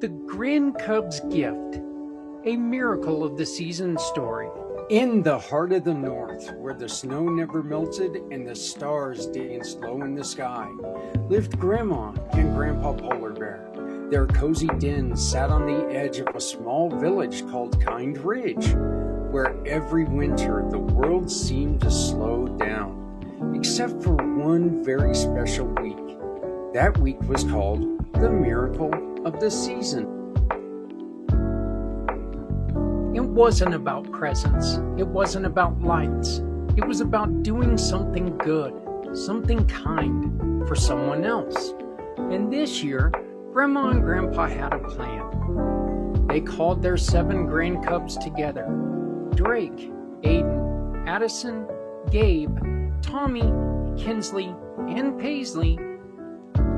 The Grand Cub's Gift, a miracle of the season story. In the heart of the North, where the snow never melted and the stars danced low in the sky, lived Grandma and Grandpa Polar Bear. Their cozy den sat on the edge of a small village called Kind Ridge, where every winter the world seemed to slow down, except for one very special week. That week was called the Miracle of the Season. It wasn't about presents. It wasn't about lights. It was about doing something good, something kind for someone else. And this year, Grandma and Grandpa had a plan. They called their 7 grand cubs together: Drake, Aiden, Addison, Gabe, Tommy, Kinsley, and Paisley,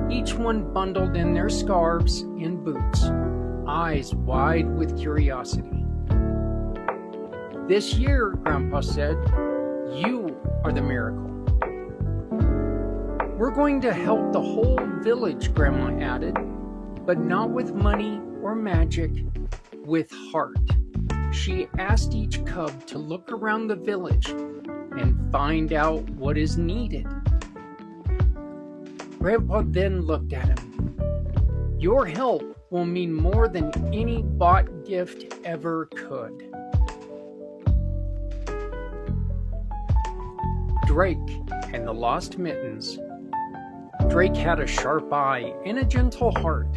each one bundled in their scarves and boots, eyes wide with curiosity. This year, Grandpa said, you are the miracle. We're going to help the whole village, Grandma added, but not with money or magic, with heart. She asked each cub to look around the village and find out what is needed. Grandpa then looked at him. Your help will mean more than any bought gift ever could. Drake and the Lost Mittens. Drake had a sharp eye and a gentle heart.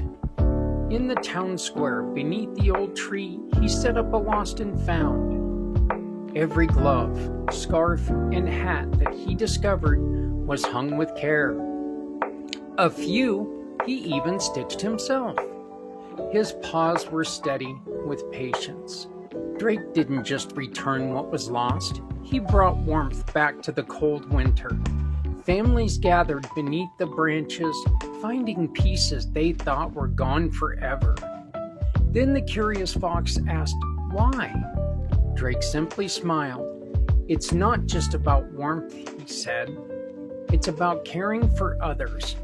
In the town square, beneath the old tree, he set up a lost and found. Every glove, scarf, and hat that he discovered was hung with care. A few he even stitched himself. His paws were steady with patience. Drake didn't just return what was lost, he brought warmth back to the cold winter. Families gathered beneath the branches, finding pieces they thought were gone forever. Then the curious fox asked, why? Drake simply smiled. It's not just about warmth, he said. It's about caring for others.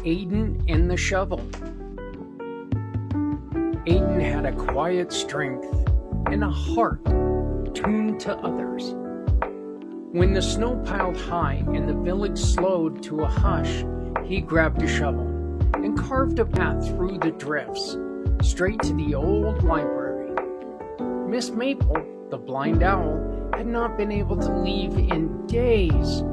Aiden and the shovel. Aiden had a quiet strength and a heart tuned to others. When the snow piled high and the village slowed to a hush, he grabbed a shovel and carved a path through the drifts, straight to the old library. Miss Maple, the blind owl, had not been able to leave in days.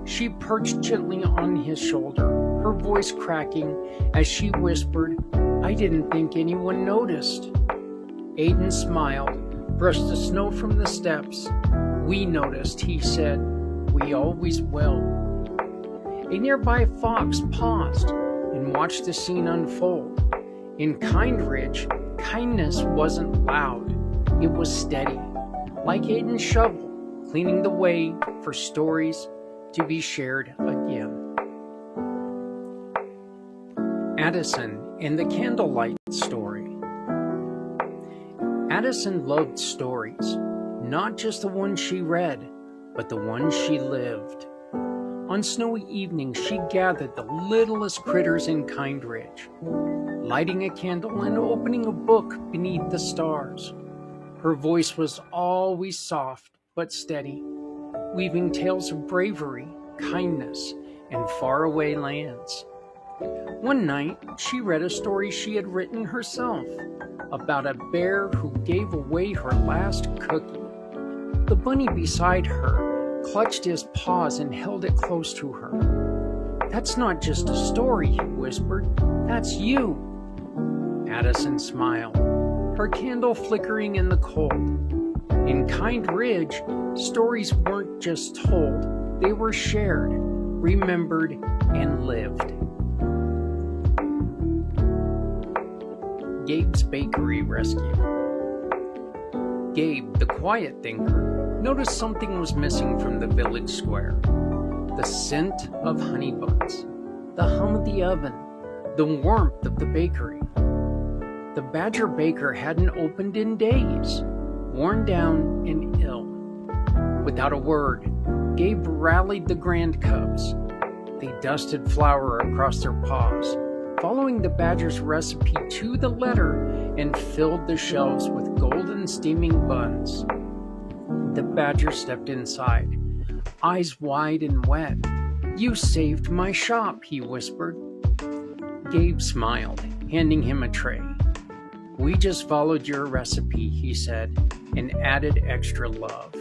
She perched gently on his shoulder, her voice cracking as she whispered, I didn't think anyone noticed. Aiden smiled, brushed the snow from the steps. We noticed, he said. We always will. A nearby fox paused and watched the scene unfold. In Kind Ridge, kindness wasn't loud. It was steady, like Aiden's shovel, cleaning the way for stories to be shared again. Addison in the Candlelight Story. Addison loved stories, not just the ones she read, but the ones she lived. On snowy evenings, she gathered the littlest critters in Kind Ridge, lighting a candle and opening a book beneath the stars. Her voice was always soft but steady, weaving tales of bravery, kindness, and faraway lands. One night, she read a story she had written herself about a bear who gave away her last cookie. The bunny beside her clutched his paws and held it close to her. That's not just a story, he whispered. That's you. Addison smiled, her candle flickering in the cold. In Kind Ridge, stories weren't just told, they were shared, remembered, and lived. Gabe's Bakery Rescue. Gabe, the quiet thinker, noticed something was missing from the village square. The scent of honey buns, the hum of the oven, the warmth of the bakery. The Badger baker hadn't opened in days, worn down and ill. Without a word, Gabe rallied the grand cubs. They dusted flour across their paws, following the Badger's recipe to the letter, and filled the shelves with golden steaming buns. The Badger stepped inside, eyes wide and wet. You saved my shop, he whispered. Gabe smiled, handing him a tray. We just followed your recipe, he said, and added extra love.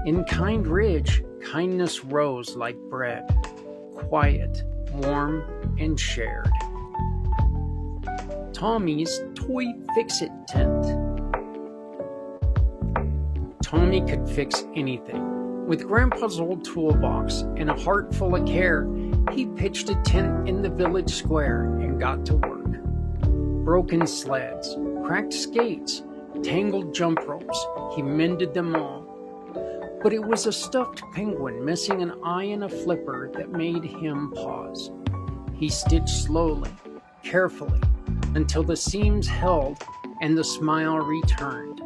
In Kind Ridge, kindness rose like bread, quiet, warm, and shared. Tommy's Toy Fix-It tent. Tommy could fix anything. With Grandpa's old toolbox and a heart full of care, he pitched a tent in the village square and got to work. Broken sleds, cracked skates, tangled jump ropes, he mended them all. But it was a stuffed penguin missing an eye and a flipper that made him pause. He stitched slowly, carefully, until the seams held and the smile returned.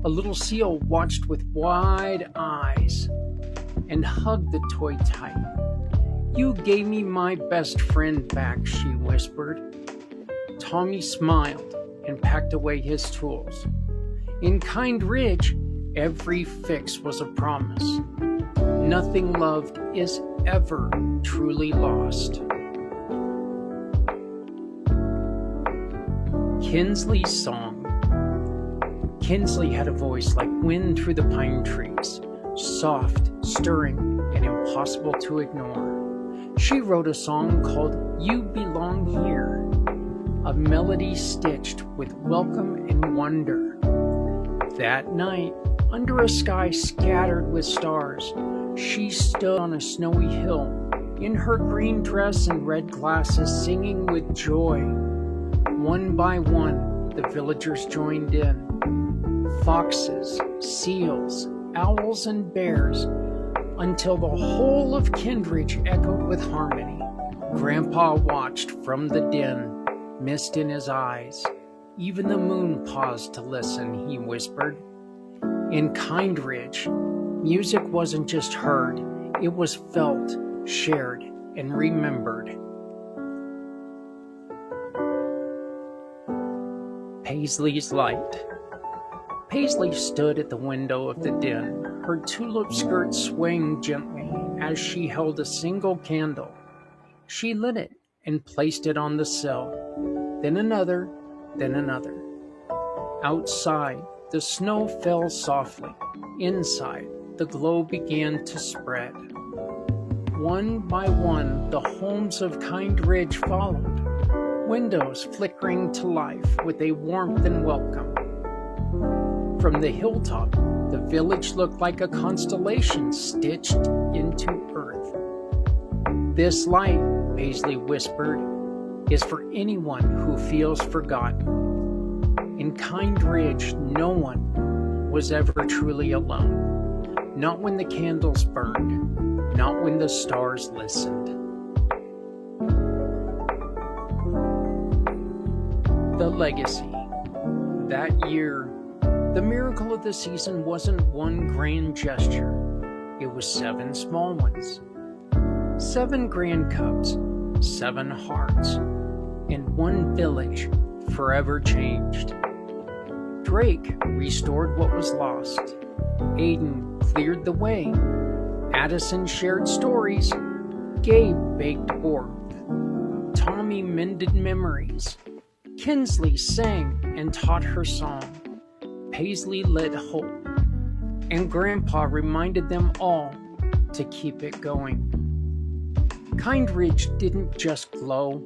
A little seal watched with wide eyes and hugged the toy tight. "You gave me my best friend back," she whispered. Tommy smiled and packed away his tools. In Kind Ridge, every fix was a promise. Nothing loved is ever truly lost. Kinsley's song. Kinsley had a voice like wind through the pine trees, soft, stirring, and impossible to ignore. She wrote a song called "You Belong Here," a melody stitched with welcome and wonder. That night, under a sky scattered with stars, she stood on a snowy hill, in her green dress and red glasses, singing with joy. One by one, the villagers joined in. Foxes, seals, owls, and bears, until the whole of Kindridge echoed with harmony. Grandpa watched from the den, mist in his eyes. Even the moon paused to listen, he whispered. In Kind Ridge, music wasn't just heard, it was felt, shared, and remembered. Paisley's light. Paisley stood at the window of the den, her tulip skirt swaying gently as she held a single candle. She lit it and placed it on the sill, then another, then another. Outside, the snow fell softly. Inside, the glow began to spread. One by one, the homes of Kind Ridge followed, windows flickering to life with a warmth and welcome. From the hilltop, the village looked like a constellation stitched into earth. This light, Paisley whispered, is for anyone who feels forgotten. In Kind Ridge, no one was ever truly alone. Not when the candles burned, not when the stars listened. The legacy. That year, the miracle of the season wasn't one grand gesture. It was 7 small ones. 7 grand cubs, 7 hearts, and 1 village forever changed. Drake restored what was lost. Aiden cleared the way. Addison shared stories. Gabe baked warmth. Tommy mended memories. Kinsley sang and taught her song. Paisley lit hope. And Grandpa reminded them all to keep it going. Kind Ridge didn't just glow,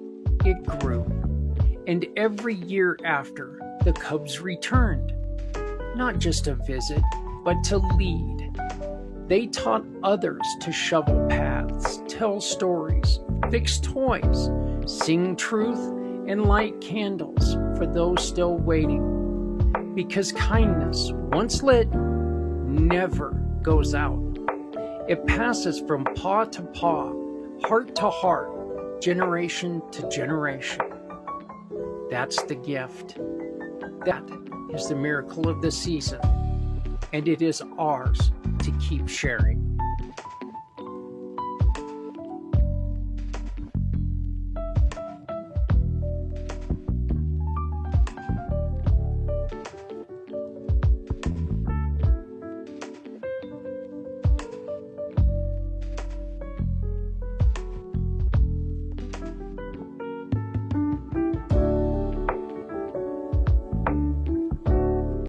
it grew. And every year after, the cubs returned. Not just to visit, but to lead. They taught others to shovel paths, tell stories, fix toys, sing truth, and light candles for those still waiting. Because kindness, once lit, never goes out. It passes from paw to paw, heart to heart, generation to generation. That's the gift. That is the miracle of the season, and it is ours to keep sharing.